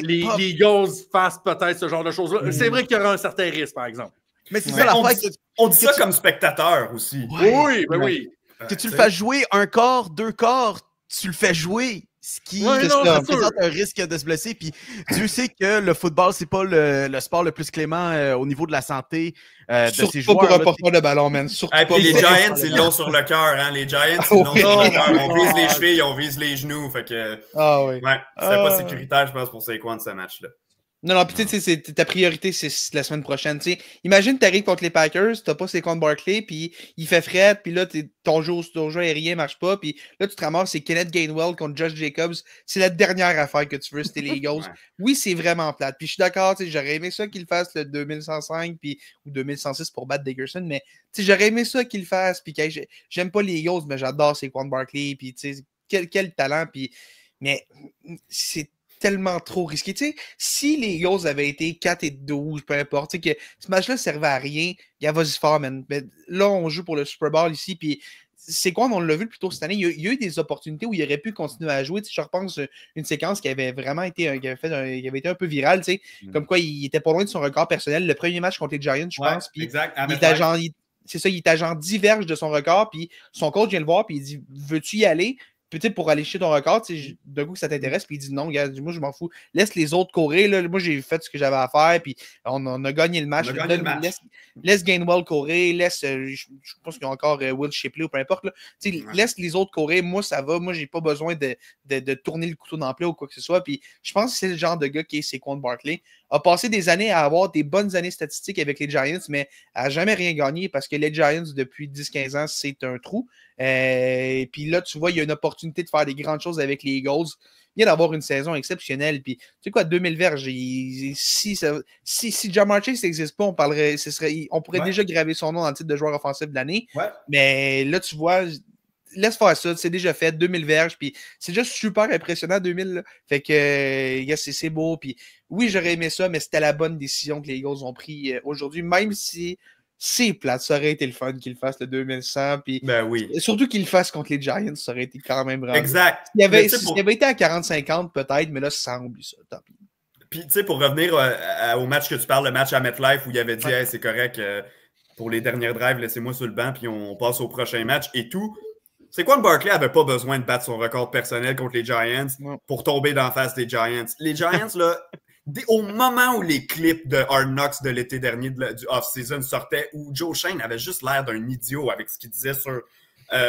les Eagles fassent peut-être ce genre de choses-là. C'est vrai qu'il y aura un certain risque, par exemple. Mais c'est ça la fois on dit ça comme spectateur aussi. Oui, oui. Que tu le fasses jouer un quart, 2 quarts, tu le fais jouer. Ce qui présente un risque de se blesser. Puis Dieu sait que le football, c'est pas le sport le plus clément au niveau de la santé de ces joueurs. Surtout pour un porteur de ballon, man. Puis les Giants, ils l'ont sur le cœur. Hein? Les Giants, ils l'ont sur le cœur. On vise les chevilles, on vise les genoux. Fait que, ouais. C'était pas sécuritaire, je pense, pour Saquon de ce match-là. Non, puis tu sais, ta priorité, c'est la semaine prochaine. T'sais. Imagine, tu arrives contre les Packers, t'as pas Saquon Barkley, puis il fait fret, puis là, ton jeu aérien marche pas, puis là, tu te ramasses, c'est Kenneth Gainwell contre Josh Jacobs. C'est la dernière affaire que tu veux, c'était les Eagles. Oui, c'est vraiment plate. Puis je suis d'accord, j'aurais aimé ça qu'il fasse le 2105 ou 2106 pour battre Dickerson, mais j'aurais aimé ça qu'il fasse. Puis j'aime pas les Eagles, mais j'adore Saquon Barkley, puis quel talent, puis mais c'est tellement trop risqué. Tu sais, si les Eagles avaient été 4-12, peu importe, que ce match-là servait à rien, il y a vas-y fort, man. Mais là, on joue pour le Super Bowl ici, puis c'est quoi, on l'a vu plus tôt cette année, il y a eu des opportunités où il aurait pu continuer à jouer. Tu sais, je repense une séquence qui avait vraiment été, qui avait été un peu virale, tu sais, comme quoi il était pas loin de son record personnel. Le premier match contre les Giants, je pense, puis c'est ça, il était à genre 10 verges de son record, puis son coach vient le voir, puis il dit « Veux-tu y aller? » Peut-être pour aller chez ton record, d'un coup que ça t'intéresse, puis il dit non, gars, moi je m'en fous. Laisse les autres courir. Là. Moi, j'ai fait ce que j'avais à faire, puis on a gagné le match. Laisse Gainwell courir, je pense qu'il y a encore Will Shipley ou peu importe. Là. Laisse les autres courir. Moi, ça va. Moi, j'ai pas besoin de tourner le couteau dans le plat ou quoi que ce soit. Puis je pense que c'est le genre de gars qui est Saquon Barkley. A passé des années à avoir des bonnes années statistiques avec les Giants, mais à jamais rien gagné parce que les Giants, depuis 10-15 ans, c'est un trou. Puis là, tu vois, il y a une opportunité de faire des grandes choses avec les Eagles. Il vient d'avoir une saison exceptionnelle. Puis, tu sais quoi, 2000 verges, si Ja'Marr Chase n'existe pas, on pourrait déjà graver son nom dans le titre de joueur offensif de l'année. Ouais. Mais là, tu vois, laisse faire ça, c'est déjà fait, 2000 verges, puis c'est juste super impressionnant, 2000. Là. Fait que, c'est beau. Puis oui, j'aurais aimé ça, mais c'était la bonne décision que les Eagles ont pris aujourd'hui, même si c'est plate. Ça aurait été le fun qu'il fasse le 2100. Puis ben oui. Surtout qu'il le fasse contre les Giants, ça aurait été quand même vraiment. Exact. S'il avait été à 40-50, peut-être, mais là, ça oublie ça. Tant pis. Puis, tu sais, pour revenir au match que tu parles, le match à MetLife, où il avait dit hey, c'est correct, pour les dernières drives, laissez-moi sur le banc, puis on passe au prochain match et tout. Saquon Barkley n'avait pas besoin de battre son record personnel contre les Giants pour tomber d'en face des Giants. Les Giants, là, au moment où les clips de Hard Knocks de l'été dernier du off-season sortaient, où Joe Schoen avait juste l'air d'un idiot avec ce qu'il disait sur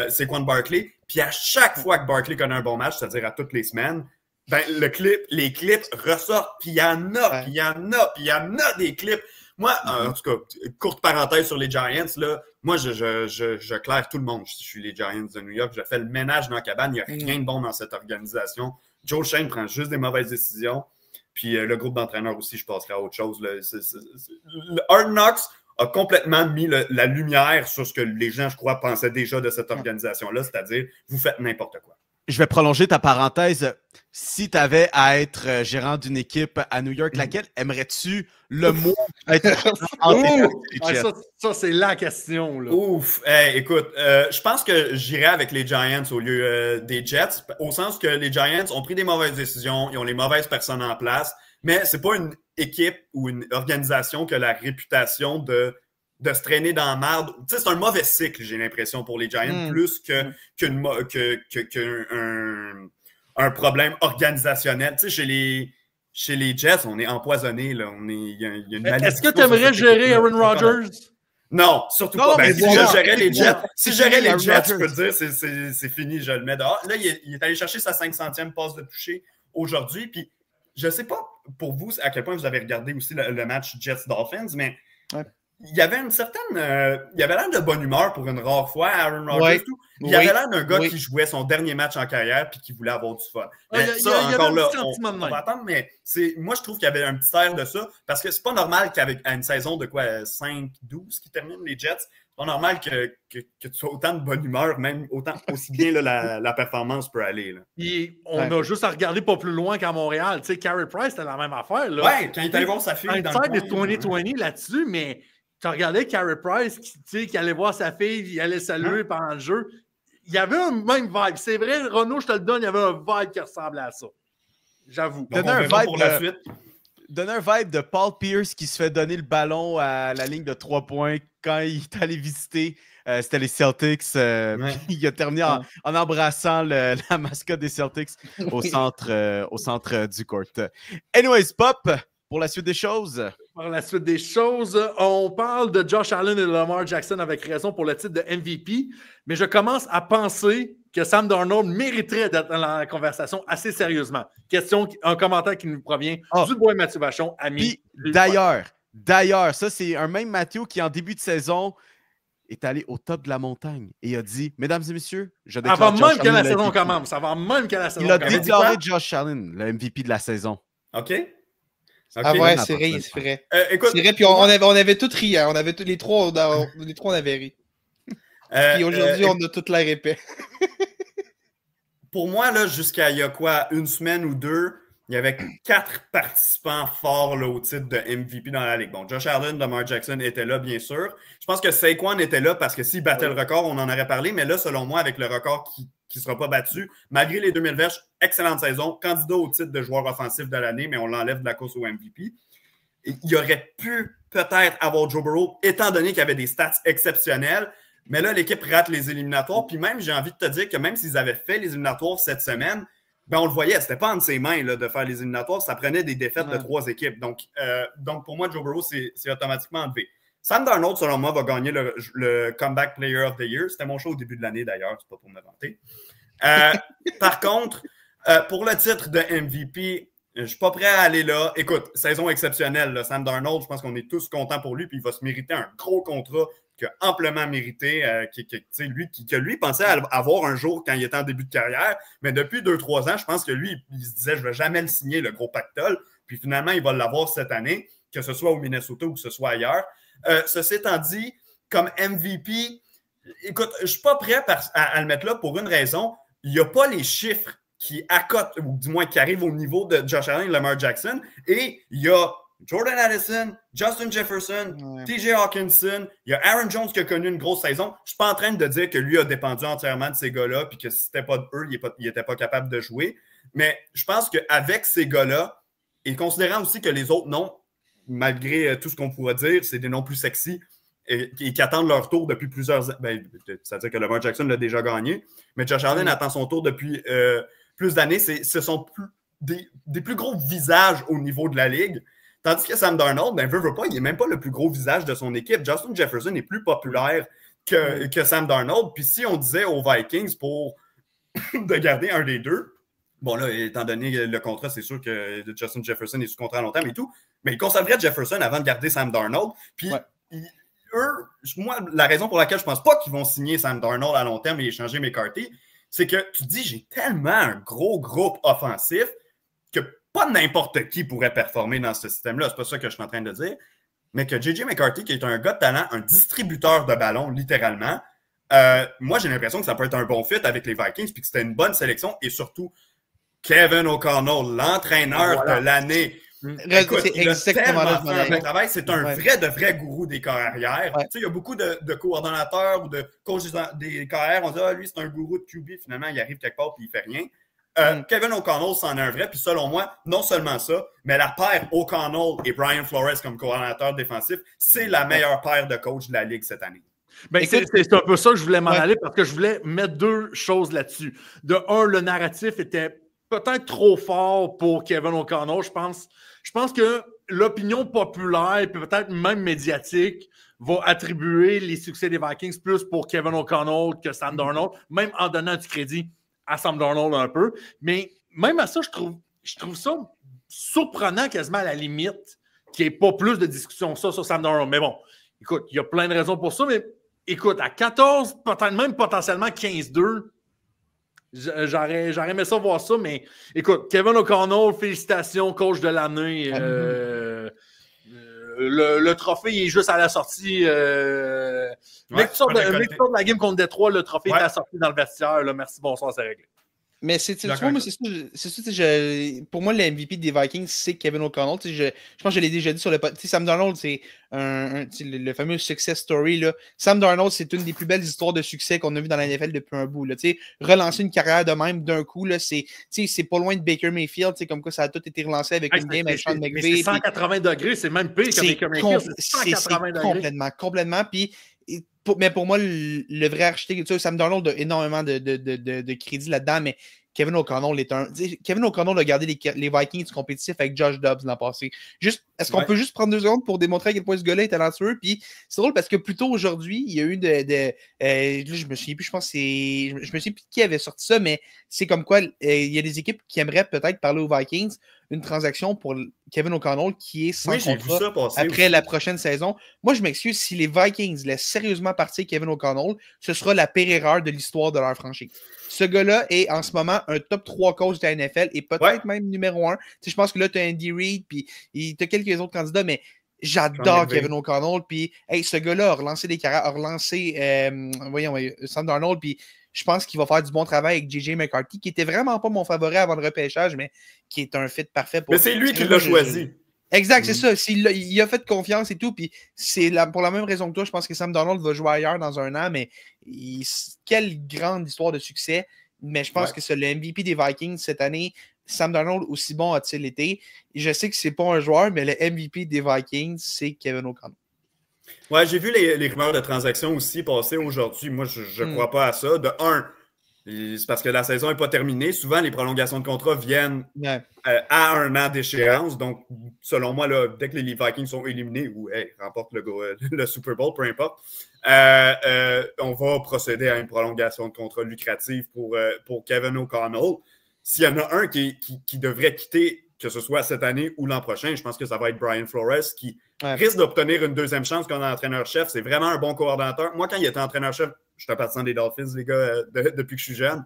Saquon Barkley, puis à chaque fois que Barkley connaît un bon match, c'est-à-dire à toutes les semaines, ben, les clips ressortent, puis il y en a, puis il y en a, puis il y en a des clips. Moi, en tout cas, courte parenthèse sur les Giants, là, moi, je claire tout le monde. Je suis les Giants de New York, je fais le ménage dans la cabane, il n'y a rien de bon dans cette organisation. Joe Schoen prend juste des mauvaises décisions, puis le groupe d'entraîneurs aussi, je passerai à autre chose. Là. Le Hard Knocks a complètement mis la lumière sur ce que les gens, je crois, pensaient déjà de cette organisation-là, c'est-à-dire, vous faites n'importe quoi. Je vais prolonger ta parenthèse. Si tu avais à être gérant d'une équipe à New York, laquelle aimerais-tu le moins être ça, c'est la question. Là. Ouf! Hey, écoute, je pense que j'irais avec les Giants au lieu des Jets, au sens que les Giants ont pris des mauvaises décisions, ils ont les mauvaises personnes en place, mais c'est pas une équipe ou une organisation qui a la réputation de se traîner dans la marde. Tu sais, c'est un mauvais cycle, j'ai l'impression, pour les Giants, plus qu'un problème organisationnel. Tu sais, chez les Jets, on est empoisonné. Là. Il y a une maladie. Est-ce que tu aimerais gérer Aaron Rodgers? Non, surtout pas. Ben, si je gérais les Jets, je peux te dire, c'est fini, je le mets dehors. Là, il est allé chercher sa 500e passe de toucher aujourd'hui. Puis, je ne sais pas pour vous à quel point vous avez regardé aussi le match Jets-Dolphins, mais il y avait une certaine. Il y avait l'air de bonne humeur pour une rare fois à Aaron Rodgers. Il avait l'air d'un gars qui jouait son dernier match en carrière et qui voulait avoir du fun. Encore là, on va attendre, mais moi, je trouve qu'il y avait un petit air de ça parce que c'est pas normal qu'à une saison de quoi 5-12 qui termine les Jets, c'est pas normal que tu sois autant de bonne humeur, même aussi bien là, la performance peut aller. Là. On a juste à regarder pas plus loin qu'à Montréal. Tu sais, Carey Price, c'était la même affaire. Oui, quand il est allé voir sa fille. Dans le 2020 là-dessus, mais. Tu regardais Carey Price qui allait voir sa fille, il allait saluer pendant le jeu. Il y avait un même vibe. C'est vrai, Renaud, je te le donne, il y avait un vibe qui ressemblait à ça. J'avoue. Donnez un vibe de Paul Pierce qui se fait donner le ballon à la ligne de 3 points quand il est allé visiter. C'était les Celtics. Il a terminé en embrassant la mascotte des Celtics au centre du court. Anyways, Pop, pour la suite des choses. Par la suite des choses, on parle de Josh Allen et de Lamar Jackson avec raison pour le titre de MVP, mais je commence à penser que Sam Darnold mériterait d'être dans la conversation assez sérieusement. Un commentaire qui nous provient du boy Mathieu Vachon, ami. Puis, d'ailleurs, ça, c'est un même Mathieu qui, en début de saison, est allé au top de la montagne et a dit, mesdames et messieurs, je déclare avant Josh même que la Allen saison MVP. commence. Avant même que la saison Il a commence. déclaré Josh Allen, le MVP de la saison. OK. Ah ouais, c'est vrai. Écoute, c'est vrai, puis on avait tous ri, hein. Les trois, on avait ri. Puis aujourd'hui, on a toute l'air épais. Pour moi, là, jusqu'à il y a quoi, une semaine ou deux, il y avait 4 participants forts là, au titre de MVP dans la Ligue. Bon, Josh Allen, Lamar Jackson étaient là, bien sûr. Je pense que Saquon était là parce que s'il battait le record, on en aurait parlé. Mais là, selon moi, avec le record qui ne sera pas battu, malgré les 2000 verges, excellente saison, candidat au titre de joueur offensif de l'année, mais on l'enlève de la course au MVP. Et il aurait pu peut-être avoir Joe Burrow, étant donné qu'il y avait des stats exceptionnelles. Mais là, l'équipe rate les éliminatoires. Puis même, j'ai envie de te dire que même s'ils avaient fait les éliminatoires cette semaine, ben on le voyait, c'était pas entre ses mains là, de faire les éliminatoires, ça prenait des défaites de 3 équipes. Donc pour moi, Joe Burrow, c'est automatiquement enlevé. Sam Darnold, selon moi, va gagner le Comeback Player of the Year. C'était mon choix au début de l'année, d'ailleurs, c'est pas pour me vanter. Par contre, pour le titre de MVP, je suis pas prêt à aller là. Écoute, saison exceptionnelle, là, Sam Darnold, je pense qu'on est tous contents pour lui, puis il va se mériter un gros contrat qu'il a amplement mérité, que lui pensait avoir un jour quand il était en début de carrière, mais depuis 2-3 ans, je pense que lui, il se disait, je ne vais jamais le signer, le gros pactole, puis finalement, il va l'avoir cette année, que ce soit au Minnesota ou que ce soit ailleurs. Ceci étant dit, comme MVP, écoute, je ne suis pas prêt à le mettre là pour une raison, il n'y a pas les chiffres qui accotent, ou du moins qui arrivent au niveau de Josh Allen et Lamar Jackson, et il y a Jordan Addison, Justin Jefferson, TJ Hawkinson, il y a Aaron Jones qui a connu une grosse saison. Je ne suis pas en train de dire que lui a dépendu entièrement de ces gars-là puis que si ce n'était pas d'eux, il n'était pas capable de jouer. Mais je pense qu'avec ces gars-là, et considérant aussi que les autres noms, malgré tout ce qu'on pourrait dire, c'est des noms plus sexy et qui attendent leur tour depuis plusieurs années. Ben, c'est-à-dire que Lamar Jackson l'a déjà gagné, mais Josh Allen attend son tour depuis plus d'années. Ce sont des plus gros visages au niveau de la Ligue. Tandis que Sam Darnold, veut pas, il n'est même pas le plus gros visage de son équipe. Justin Jefferson est plus populaire que Sam Darnold. Puis si on disait aux Vikings de garder un des deux, bon là, étant donné le contrat, c'est sûr que Justin Jefferson est sous contrat à long terme et tout, mais ils conserveraient Jefferson avant de garder Sam Darnold. Puis moi, la raison pour laquelle je ne pense pas qu'ils vont signer Sam Darnold à long terme et échanger McCarthy, c'est que tu te dis, j'ai tellement un gros groupe offensif que pas n'importe qui pourrait performer dans ce système-là. C'est pas ça que je suis en train de dire. Mais que J.J. McCarthy, qui est un gars de talent, un distributeur de ballons, littéralement, moi, j'ai l'impression que ça peut être un bon fit avec les Vikings puis que c'était une bonne sélection. Et surtout, Kevin O'Connell, l'entraîneur de l'année. Écoute, c'est exactement le travail. C'est un vrai gourou des corps arrière. Ouais. Tu sais, il y a beaucoup de coordonnateurs ou de coachs des corps arrière. On dit, lui, c'est un gourou de QB. Finalement, il arrive quelque part et il fait rien. Kevin O'Connell, c'en est un vrai. Puis selon moi, non seulement ça, mais la paire O'Connell et Brian Flores comme coordonnateur défensif, c'est la meilleure paire de coachs de la Ligue cette année. Ben, c'est un peu ça que je voulais m'en aller parce que je voulais mettre 2 choses là-dessus. De un, le narratif était peut-être trop fort pour Kevin O'Connell. Je pense que l'opinion populaire et peut-être même médiatique va attribuer les succès des Vikings plus pour Kevin O'Connell que Sam Darnold, même en donnant du crédit à Sam Darnold un peu. Mais même à ça, je trouve ça surprenant quasiment à la limite qu'il n'y ait pas plus de discussion que ça sur Sam Darnold. Mais bon, écoute, il y a plein de raisons pour ça, mais écoute, à 14, peut-être même potentiellement 15-2, j'aurais aimé ça voir ça, mais écoute, Kevin O'Connell, félicitations, coach de l'année. Le trophée il est juste à la sortie. Mec, tu sors de la game contre Détroit, le trophée est à la sortie dans le vestiaire. Là, merci, bonsoir, c'est réglé. Mais c'est ça, pour moi, le MVP des Vikings, c'est Kevin O'Connell. Je pense que je l'ai déjà dit sur le podcast. Sam Darnold, c'est le fameux success story. Là. Sam Darnold, c'est une des plus belles histoires de succès qu'on a vu dans la NFL depuis un bout. Là. Relancer une carrière de même d'un coup, c'est pas loin de Baker Mayfield, comme quoi ça a tout été relancé avec une game avec Sean McVay. C'est 180 degrés, c'est même pire que Baker Mayfield. C'est 180 degrés. Complètement. Puis, mais pour moi, le vrai architecte, Sam Darnold a énormément de crédit là-dedans, mais Kevin O'Connell est un. Kevin O'Connell a gardé les Vikings compétitifs avec Josh Dobbs l'an passé. Est-ce qu'on peut juste prendre 2 secondes pour démontrer à quel point ce gars-là est talentueux? Puis c'est drôle parce que plus tôt aujourd'hui, il y a eu là, je me souviens plus, je pense que c'est. Je me souviens plus qui avait sorti ça, mais c'est comme quoi il y a des équipes qui aimeraient peut-être parler aux Vikings une transaction pour Kevin O'Connell qui est sans contrat après la prochaine saison. Moi, je m'excuse, si les Vikings laissent sérieusement partir Kevin O'Connell, ce sera la pire erreur de l'histoire de leur franchise. Ce gars-là est en ce moment un top 3 coach de la NFL et peut-être même numéro 1. Je pense que là, tu as Andy Reid puis tu as quelques autres candidats, mais j'adore Kevin O'Connell. Puis ce gars-là a relancé des carrières, a relancé Sam Darnold, puis je pense qu'il va faire du bon travail avec J.J. McCarthy, qui était vraiment pas mon favori avant le repêchage, mais qui est un fit parfait pour. Mais c'est lui qui l'a choisi. Exact, c'est ça. Il a fait confiance et tout. Puis c'est pour la même raison que toi, je pense que Sam Darnold va jouer ailleurs dans un an, mais quelle grande histoire de succès. Mais je pense que c'est le MVP des Vikings cette année. Sam Darnold, aussi bon a-t-il été? Je sais que c'est pas un joueur, mais le MVP des Vikings, c'est Kevin O'Connell. Ouais, j'ai vu les rumeurs de transactions aussi passer aujourd'hui. Moi, je ne crois pas à ça. De un, c'est parce que la saison n'est pas terminée. Souvent, les prolongations de contrat viennent à 1 an d'échéance. Donc, selon moi, là, dès que les Vikings sont éliminés ou remportent le Super Bowl, peu importe, on va procéder à une prolongation de contrat lucrative pour Kevin O'Connell. S'il y en a un qui devrait quitter, que ce soit cette année ou l'an prochain, je pense que ça va être Brian Flores qui risque d'obtenir une deuxième chance comme entraîneur-chef. C'est vraiment un bon coordonnateur. Moi, quand il était entraîneur-chef, je suis un partisan des Dolphins, les gars, depuis que je suis jeune.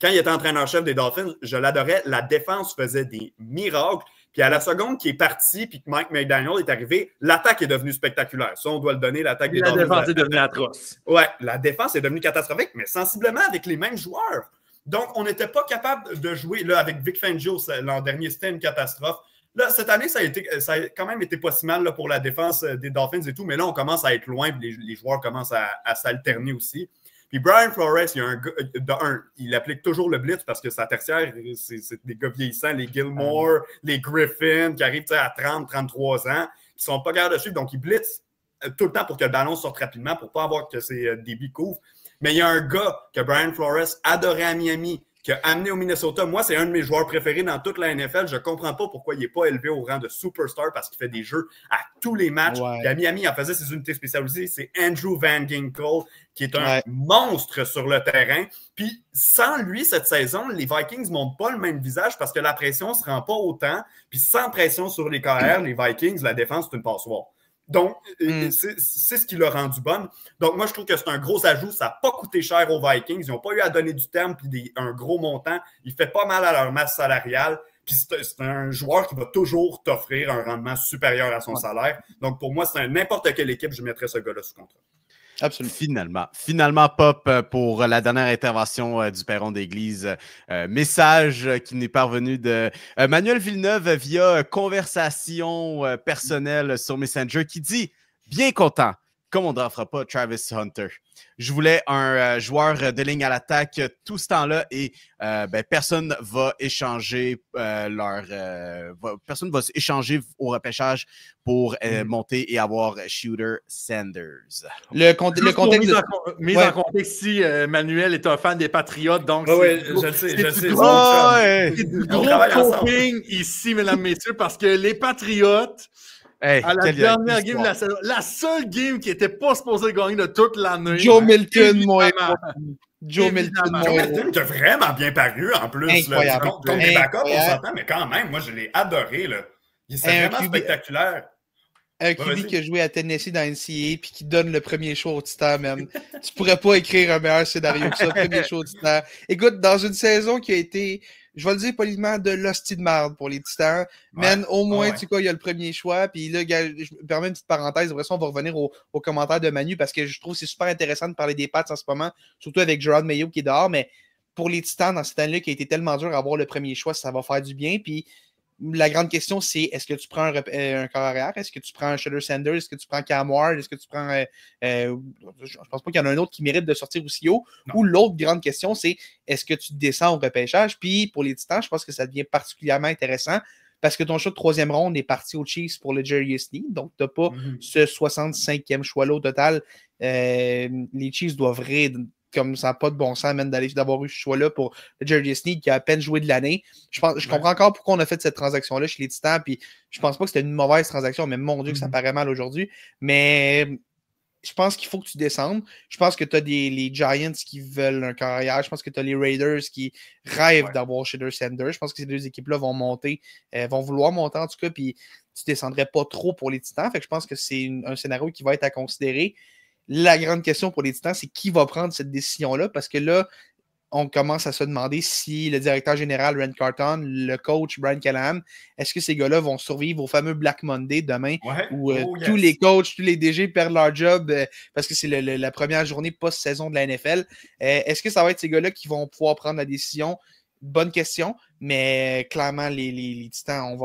Quand il était entraîneur-chef des Dolphins, je l'adorais. La défense faisait des miracles. Puis à la seconde qui est parti, puis que Mike McDaniel est arrivé, l'attaque est devenue spectaculaire. Ça, on doit le donner, l'attaque des Dolphins. La défense est devenue atroce. Ouais, la défense est devenue catastrophique, mais sensiblement avec les mêmes joueurs. Donc, on n'était pas capable de jouer là, avec Vic Fangio l'an dernier. C'était une catastrophe. Là, cette année, ça a quand même été pas si mal là, pour la défense des Dolphins et tout, mais là, on commence à être loin et les joueurs commencent à s'alterner aussi. Puis Brian Flores, il applique toujours le blitz parce que sa tertiaire, c'est des gars vieillissants, les Gilmore, les Griffin, qui arrivent à 30, 33 ans, qui sont pas capables de suivre. Donc, ils blitzent tout le temps pour que le ballon sorte rapidement, pour pas avoir que ses débits couvrent. Mais il y a un gars que Brian Flores adorait à Miami, qui a amené au Minnesota. Moi, c'est un de mes joueurs préférés dans toute la NFL. Je ne comprends pas pourquoi il n'est pas élevé au rang de superstar parce qu'il fait des jeux à tous les matchs. Ouais. À Miami, il en faisait ses unités spécialisées. C'est Andrew Van Ginkel, qui est un monstre sur le terrain. Puis, sans lui, cette saison, les Vikings ne montrent pas le même visage parce que la pression ne se rend pas autant. Puis, sans pression sur les KR, les Vikings, la défense, c'est une passoire. Donc, c'est ce qui l'a rendu bonne. Donc, moi, je trouve que c'est un gros ajout. Ça n'a pas coûté cher aux Vikings. Ils n'ont pas eu à donner du terme et un gros montant. Il fait pas mal à leur masse salariale. Puis, c'est un joueur qui va toujours t'offrir un rendement supérieur à son salaire. Donc, pour moi, c'est n'importe quelle équipe, je mettrais ce gars-là sous contrat. Absolument. Finalement, Pop, pour la dernière intervention du Perron d'Église. Message qui n'est parvenu de Manuel Villeneuve via conversation personnelle sur Messenger qui dit « Bien content, comme on ne draftera pas Travis Hunter. Je voulais un joueur de ligne à l'attaque tout ce temps-là et personne va échanger personne va échanger au repêchage pour monter et avoir Shooter Sanders. Le contexte mise en contexte si Manuel est un fan des Patriotes, donc je le sais. C'est du gros coping ici, mesdames, messieurs, parce que les Patriotes à la dernière game de la saison, la seule game qui n'était pas supposée gagner de toute l'année. Joe Milton, Joe Milton qui a vraiment bien paru en plus. Incroyable. Contre les backups, on s'entend, mais quand même, moi, je l'ai adoré. C'est vraiment spectaculaire. Un QB qui a joué à Tennessee dans NCAA puis qui donne le premier choix au Titan, même. Tu pourrais pas écrire un meilleur scénario que ça, premier choix au Titan. Écoute, dans une saison qui a été, je vais le dire poliment, de l'hostie de merde pour les Titans, man, au moins, tu sais quoi, il y a le premier choix. Puis là, je me permets une petite parenthèse. Après ça, on va revenir aux commentaires de Manu parce que je trouve que c'est super intéressant de parler des Pats en ce moment, surtout avec Gerard Mayo qui est dehors. Mais pour les Titans, dans cette année-là, qui a été tellement dur à avoir le premier choix, ça va faire du bien. Puis la grande question, c'est est-ce que tu prends un corps arrière? Est-ce que tu prends un Shooter Sanders? Est-ce que tu prends Cam Ward? Est-ce que tu prends... je pense pas qu'il y en a un autre qui mérite de sortir aussi haut. Non. Ou l'autre grande question, c'est est-ce que tu descends au repêchage? Puis pour les Titans, je pense que ça devient particulièrement intéressant parce que ton choix de 3e ronde est parti aux Chiefs pour le Jarius Sneed. Donc, tu n'as pas ce 65e choix-là au total. Les Chiefs doivent comme ça n'a pas de bon sens même d'avoir eu ce choix-là pour Jerry Sneed qui a à peine joué de l'année. Je comprends encore pourquoi on a fait cette transaction-là chez les Titans, puis je pense pas que c'était une mauvaise transaction, mais mon Dieu que ça paraît mal aujourd'hui. Mais je pense qu'il faut que tu descendes. Je pense que tu as les Giants qui veulent un carrière. Je pense que tu as les Raiders qui rêvent d'avoir Shedeur Sanders. Je pense que ces deux équipes-là vont monter, vont vouloir monter en tout cas, puis tu descendrais pas trop pour les Titans. Fait que je pense que c'est un scénario qui va être à considérer. La grande question pour les Titans, c'est qui va prendre cette décision-là, parce que là, on commence à se demander si le directeur général Rand Carton, le coach Brian Callahan, est-ce que ces gars-là vont survivre au fameux Black Monday demain où tous les coachs, tous les DG perdent leur job parce que c'est la première journée post-saison de la NFL. Est-ce que ça va être ces gars-là qui vont pouvoir prendre la décision? Bonne question, mais clairement, les Titans,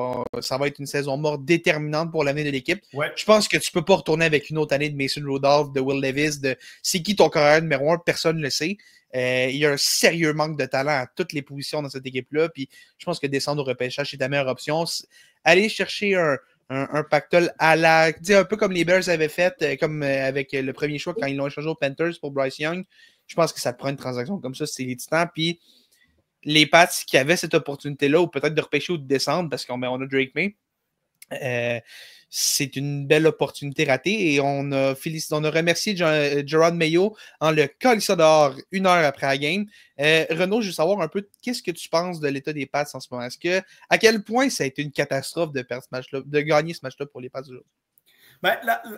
ça va être une saison morte déterminante pour l'avenir de l'équipe. Ouais. Je pense que tu peux pas retourner avec une autre année de Mason Rudolph, de Will Levis, de c'est qui ton carrière numéro 1, personne ne le sait. Il y a un sérieux manque de talent à toutes les positions dans cette équipe-là, puis je pense que descendre au repêchage, c'est ta meilleure option. Aller chercher un pactole à la... un peu comme les Bears avaient fait, comme avec le premier choix quand ils l'ont échangé aux Panthers pour Bryce Young. Je pense que ça te prend une transaction comme ça, c'est les Titans, puis les Pats qui avaient cette opportunité-là, ou peut-être de repêcher ou de descendre, parce qu'on a Drake May, c'est une belle opportunité ratée, et on a remercié Jerod Mayo en le calissant dehors 1 heure après la game. Renaud, je veux savoir un peu, qu'est-ce que tu penses de l'état des Pats en ce moment? À quel point ça a été une catastrophe de perdre ce match-là, de gagner ce match-là pour les Pats aujourd'hui? Ben,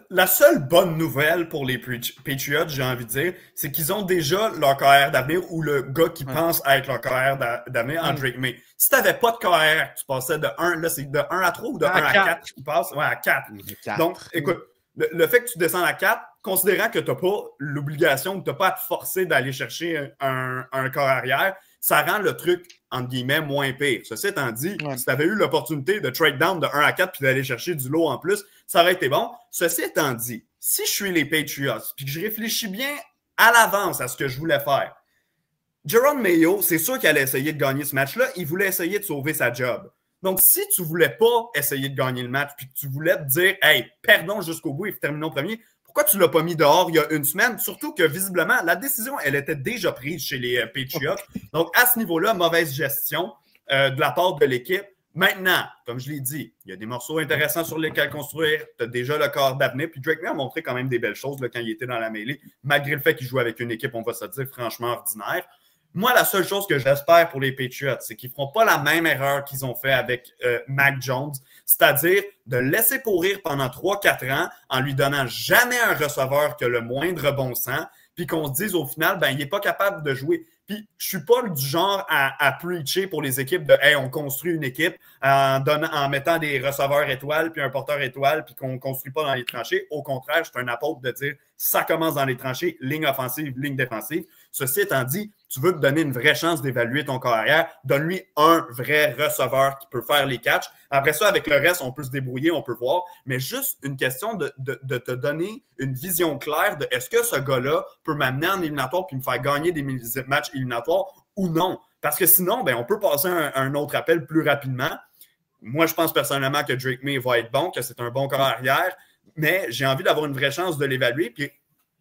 la seule bonne nouvelle pour les Patriots, j'ai envie de dire, c'est qu'ils ont déjà leur carrière d'avenir, ou le gars qui pense être leur carrière d'avenir en Drake May. Si t'avais pas de carrière, tu passais de 1, là c'est de 1 à 3 ou de 1 à 4 qui passe? Ouais, à 4. Donc, écoute, le fait que tu descends à 4, considérant que t'as pas l'obligation, que t'as pas à te forcer d'aller chercher un corps arrière, ça rend le truc, entre guillemets, moins pire. Ceci étant dit, si tu avais eu l'opportunité de trade down de 1 à 4 puis d'aller chercher du lot en plus, ça aurait été bon. Ceci étant dit, si je suis les Patriots puis que je réfléchis bien à l'avance à ce que je voulais faire, Jerome Mayo, c'est sûr qu'il allait essayer de gagner ce match-là. Il voulait essayer de sauver sa job. Donc, si tu ne voulais pas essayer de gagner le match puis que tu voulais te dire « Hey, perdons jusqu'au bout et terminons premier », pourquoi tu ne l'as pas mis dehors il y a une semaine? Surtout que, visiblement, la décision, elle était déjà prise chez les Patriots. Donc, à ce niveau-là, mauvaise gestion de la part de l'équipe. Maintenant, comme je l'ai dit, il y a des morceaux intéressants sur lesquels construire. Tu as déjà le corps d'avenir. Puis Drake May a montré quand même des belles choses là, quand il était dans la mêlée, malgré le fait qu'il joue avec une équipe, on va se dire, franchement ordinaire. Moi, la seule chose que j'espère pour les Patriots, c'est qu'ils ne feront pas la même erreur qu'ils ont fait avec Mac Jones, c'est-à-dire de laisser pourrir pendant 3-4 ans en lui donnant jamais un receveur qui a le moindre bon sens, puis qu'on se dise au final, ben il n'est pas capable de jouer. Puis je suis pas du genre à preacher pour les équipes de « Hey, on construit une équipe en mettant des receveurs étoiles puis un porteur étoile puis qu'on ne construit pas dans les tranchées. » Au contraire, je suis un apôtre de dire « Ça commence dans les tranchées, ligne offensive, ligne défensive. » Ceci étant dit, tu veux te donner une vraie chance d'évaluer ton carrière, donne-lui un vrai receveur qui peut faire les catchs. Après ça, avec le reste, on peut se débrouiller, on peut voir. Mais juste une question de te donner une vision claire de est-ce que ce gars-là peut m'amener en éliminatoire puis me faire gagner des matchs éliminatoires ou non. Parce que sinon, ben, on peut passer un autre appel plus rapidement. Moi, je pense personnellement que Drake May va être bon, que c'est un bon corps arrière, mais j'ai envie d'avoir une vraie chance de l'évaluer. Puis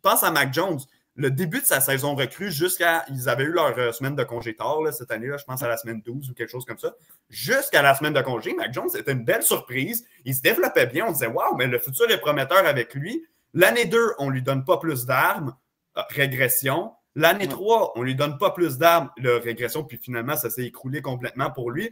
pense à Mac Jones. Le début de sa saison recrue ils avaient eu leur semaine de congé tard là, cette année, là, je pense à la semaine 12 ou quelque chose comme ça. Jusqu'à la semaine de congé, Mac Jones, c'était une belle surprise. Il se développait bien. On disait, waouh, mais le futur est prometteur avec lui. L'année 2, on ne lui donne pas plus d'armes. Régression. L'année 3, on ne lui donne pas plus d'armes. Régression, puis finalement, ça s'est écroulé complètement pour lui.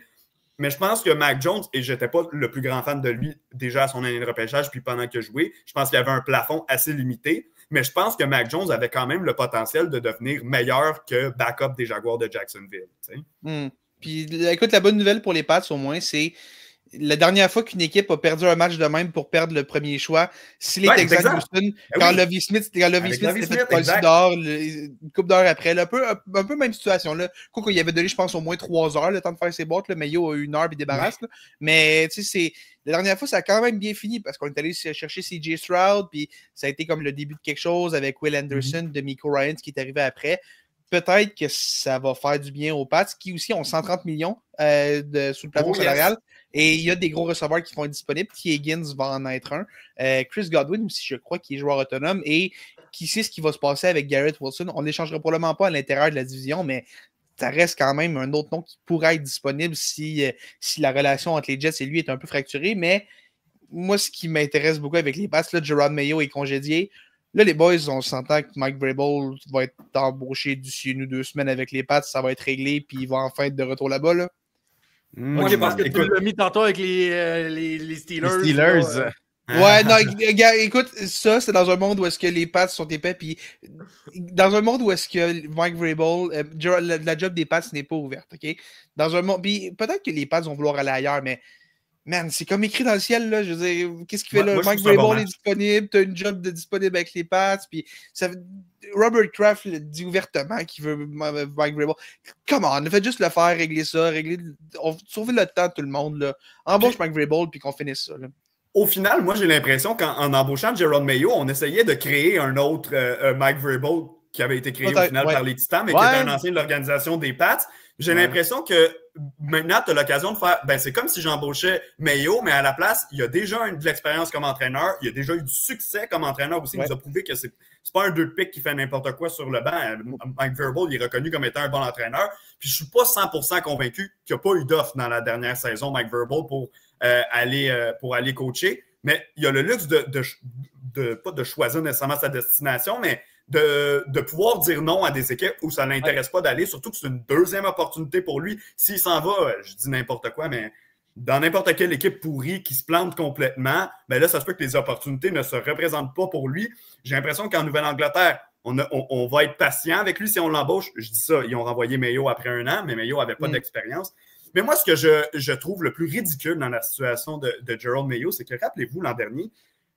Mais je pense que Mac Jones, et je n'étais pas le plus grand fan de lui déjà à son année de repêchage, puis pendant qu'il a joué, je pense qu'il avait un plafond assez limité. Mais je pense que Mac Jones avait quand même le potentiel de devenir meilleur que backup des Jaguars de Jacksonville. Puis écoute, la bonne nouvelle pour les Pats, au moins, c'est la dernière fois qu'une équipe a perdu un match de même pour perdre le premier choix, c'est les Texans Houston, quand Lovie Smith s'est fait passer dehors une couple d'heures après. Là, un peu même situation. Là. Quoi qu'il y avait donné, je pense, au moins 3 heures le temps de faire ses boîtes. Mais Mayo a eu 1 heure et débarrasse. Là. Mais tu sais, la dernière fois, ça a quand même bien fini parce qu'on est allé chercher CJ Stroud, puis ça a été comme le début de quelque chose avec Will Anderson, de Miko Ryans qui est arrivé après. Peut-être que ça va faire du bien aux Pats qui aussi ont 130 millions sous le plafond salarial. Et il y a des gros receveurs qui vont être disponibles. T. Higgins va en être un. Chris Godwin aussi, je crois, qui est joueur autonome. Et qui sait ce qui va se passer avec Garrett Wilson. On ne l'échangera probablement pas à l'intérieur de la division, mais ça reste quand même un autre nom qui pourrait être disponible si la relation entre les Jets et lui est un peu fracturée. Mais moi, ce qui m'intéresse beaucoup avec les Pats, là, Jerod Mayo est congédié. Là, les boys, on s'entend que Mike Vrabel va être embauché d'ici 1 ou 2 semaines avec les Pats. Ça va être réglé, puis il va enfin être de retour là-bas. Là. Ok, parce que tu l'as mis tantôt avec les Steelers. Les Steelers. Ouais, non, écoute, ça, c'est dans un monde où est-ce que les Pats sont épais, puis dans un monde où est-ce que Mike Vrabel, la job des Pats n'est pas ouverte, OK? Dans un monde, puis peut-être que les Pats vont vouloir aller ailleurs, mais man, c'est comme écrit dans le ciel, là, je veux dire, qu'est-ce qu'il fait là? Mike Vrabel est disponible, t'as une job disponible avec les Pats, puis Robert Kraft le dit ouvertement qu'il veut Mike Vrabel. Come on, faites juste le faire, régler ça, sauver le temps de tout le monde, là. Embauche Mike Vrabel, puis qu'on finisse ça, là. Au final, moi, j'ai l'impression qu'en embauchant Jerod Mayo, on essayait de créer un autre Mike Vrabel qui avait été créé au final par les Titans, mais qui était un ancien de l'organisation des Pats. J'ai l'impression que maintenant, tu as l'occasion de faire... Ben, c'est comme si j'embauchais Mayo, mais à la place, il y a déjà de l'expérience comme entraîneur. Il y a déjà eu du succès comme entraîneur aussi. Il nous a prouvé que c'est pas un 2 pick qui fait n'importe quoi sur le banc. Mike Vrabel, il est reconnu comme étant un bon entraîneur. Puis je suis pas 100% convaincu qu'il n'y a pas eu d'offre dans la dernière saison, Mike Vrabel, pour aller coacher. Mais il y a le luxe pas de choisir nécessairement sa destination, mais de pouvoir dire non à des équipes où ça ne l'intéresse pas d'aller, surtout que c'est une deuxième opportunité pour lui. S'il s'en va, je dis n'importe quoi, mais dans n'importe quelle équipe pourrie qui se plante complètement, ben là, ça se peut que les opportunités ne se représentent pas pour lui. J'ai l'impression qu'en Nouvelle-Angleterre, on va être patient avec lui si on l'embauche. Je dis ça, ils ont renvoyé Mayo après 1 an, mais Mayo n'avait pas d'expérience. Mais moi, ce que je trouve le plus ridicule dans la situation de Jerod Mayo, c'est que, rappelez-vous, l'an dernier,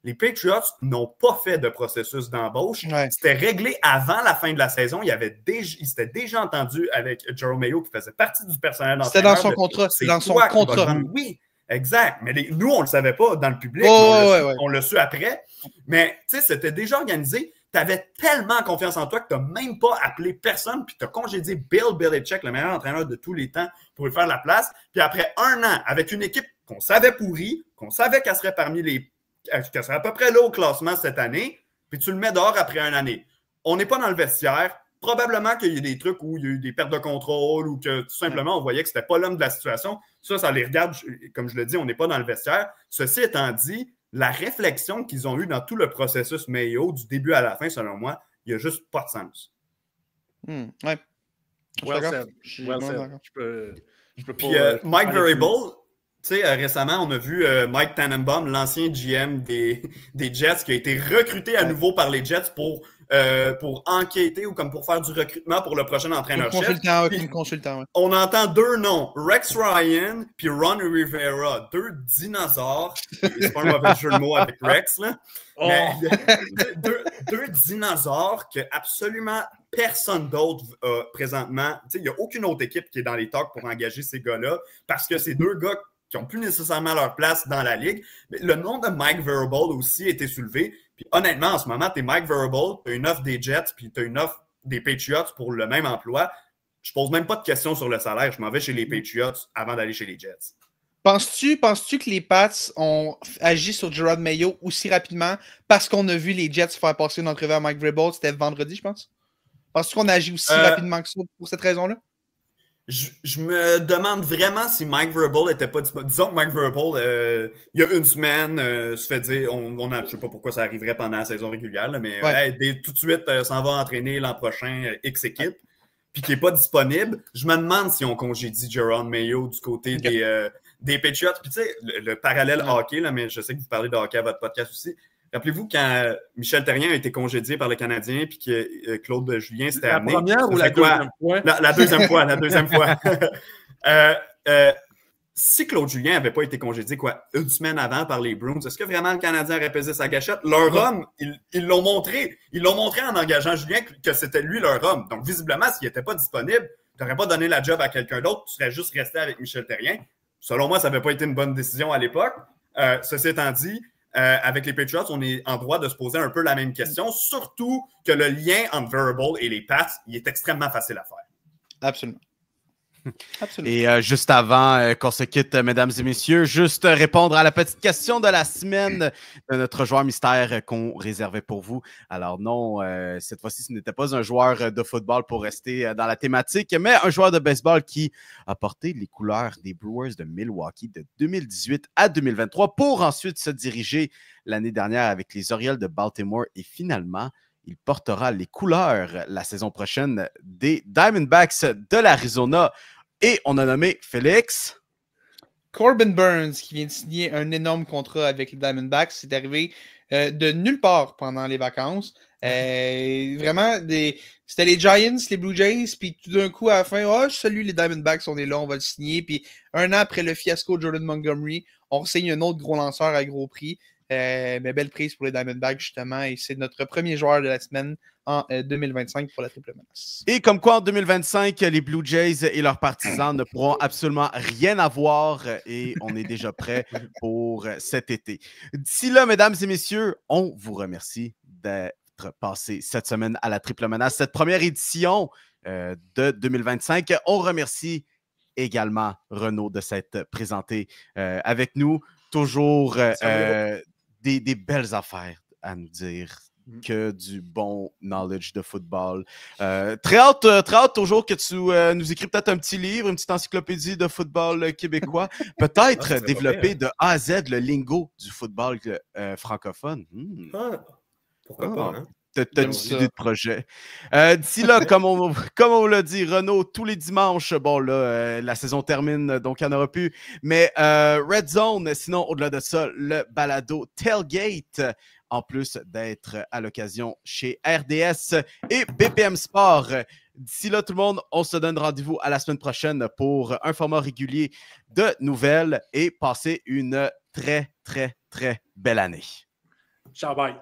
les Patriots n'ont pas fait de processus d'embauche. C'était réglé avant la fin de la saison. Il s'était déjà entendu avec Jerod Mayo, qui faisait partie du personnel d'entraîneur. C'était dans son contrat. C'est dans son contrat. Oui, exact. Mais nous, on ne le savait pas dans le public. On l'a su après. Mais, tu sais, c'était déjà organisé. Tu avais tellement confiance en toi que tu n'as même pas appelé personne, puis tu as congédié Bill Belichick, le meilleur entraîneur de tous les temps, pour lui faire la place. Puis après 1 an, avec une équipe qu'on savait pourrie, qu'on savait qu'elle serait qu'elle serait à peu près là au classement cette année, puis tu le mets dehors après 1 année. On n'est pas dans le vestiaire. Probablement qu'il y a des trucs où il y a eu des pertes de contrôle ou que tout simplement on voyait que c'était pas l'homme de la situation. Ça les regarde, comme je le dis, on n'est pas dans le vestiaire. Ceci étant dit, la réflexion qu'ils ont eue dans tout le processus Mayo, du début à la fin, selon moi, il n'y a juste pas de sens. Ouais. Well said. Je peux Puis Mike Vrabel, tu sais, récemment, on a vu Mike Tannenbaum, l'ancien GM des Jets, qui a été recruté à nouveau par les Jets pour enquêter ou comme pour faire du recrutement pour le prochain entraîneur-chef. Consultant. On entend 2 noms, Rex Ryan puis Ron Rivera, 2 dinosaures. C'est pas un mauvais jeu de mots avec Rex, là. Mais deux dinosaures que absolument personne d'autre présentement. Tu sais, il n'y a aucune autre équipe qui est dans les talks pour engager ces gars-là parce que c'est 2 gars qui n'ont plus nécessairement leur place dans la ligue. Mais le nom de Mike Vrabel aussi a été soulevé. Puis honnêtement, en ce moment, tu es Mike Vrabel, tu as une offre des Jets, puis tu as une offre des Patriots pour le même emploi. Je pose même pas de questions sur le salaire. Je m'en vais chez les Patriots avant d'aller chez les Jets. Penses-tu que les Pats ont agi sur Jerod Mayo aussi rapidement parce qu'on a vu les Jets faire passer une entrevue à Mike Vrabel? C'était vendredi, je pense. Penses-tu qu'on a agi aussi rapidement que ça pour cette raison-là? Je me demande vraiment si Mike Vrabel n'était pas disponible. Disons que Mike Vrabel, il y a 1 semaine, se fait dire, je ne sais pas pourquoi ça arriverait pendant la saison régulière, là, mais tout de suite, s'en va entraîner l'an prochain X équipe, puis qui n'est pas disponible. Je me demande si on congédie Jerod Mayo du côté des Patriots. Puis tu sais, le parallèle hockey, là, mais je sais que vous parlez de hockey à votre podcast aussi. Rappelez-vous quand Michel Therrien a été congédié par le Canadien puis que Claude Julien s'était amené. La première ou la deuxième fois? La deuxième fois. Si Claude Julien n'avait pas été congédié 1 semaine avant par les Bruins, est-ce que vraiment le Canadien aurait pesé sa gâchette? Leur homme, ils l'ont montré. Ils l'ont montré en engageant Julien que c'était lui leur homme. Donc visiblement, s'il n'était pas disponible, tu n'aurais pas donné la job à quelqu'un d'autre, tu serais juste resté avec Michel Therrien. Selon moi, ça n'avait pas été une bonne décision à l'époque. Ceci étant dit, avec les Patriots, on est en droit de se poser un peu la même question, surtout que le lien entre Vrabel et les Pats, il est extrêmement facile à faire. Absolument. Absolument. Et juste avant qu'on se quitte, mesdames et messieurs, juste répondre à la petite question de la semaine de notre joueur mystère qu'on réservait pour vous. Alors non, cette fois-ci, ce n'était pas un joueur de football pour rester dans la thématique, mais un joueur de baseball qui a porté les couleurs des Brewers de Milwaukee de 2018 à 2023 pour ensuite se diriger l'année dernière avec les Orioles de Baltimore et finalement, il portera les couleurs la saison prochaine des Diamondbacks de l'Arizona. Et on a nommé Félix Corbin Burns, qui vient de signer un énorme contrat avec les Diamondbacks. C'est arrivé de nulle part pendant les vacances. Vraiment, c'était les Giants, les Blue Jays, puis tout d'un coup, à la fin, je salue les Diamondbacks, on est là, on va le signer. Puis un an après le fiasco de Jordan Montgomery, on signe un autre gros lanceur à gros prix. Mais belle prise pour les Diamondbacks, justement, et c'est notre premier joueur de la semaine en 2025 pour la triple menace. Et comme quoi, en 2025, les Blue Jays et leurs partisans ne pourront absolument rien avoir et on est déjà prêt pour cet été. D'ici là, mesdames et messieurs, on vous remercie d'être passés cette semaine à la triple menace, cette première édition de 2025. On remercie également Renaud de s'être présenté avec nous. Toujours des belles affaires à nous dire, que du bon knowledge de football. Très hâte toujours que tu nous écris peut-être un petit livre, une petite encyclopédie de football québécois. Peut-être développer de A à Z le lingo du football francophone. Pourquoi pas, hein? T'as une idée de projet. D'ici là, comme on l'a dit, Renaud, tous les dimanches, bon là, la saison termine, donc il n'y en aura plus. Mais Red Zone, sinon, au-delà de ça, le balado Tailgate, en plus d'être à l'occasion chez RDS et BPM Sport. D'ici là, tout le monde, on se donne rendez-vous à la semaine prochaine pour un format régulier de nouvelles et passez une très, très, très belle année. Ciao, bye.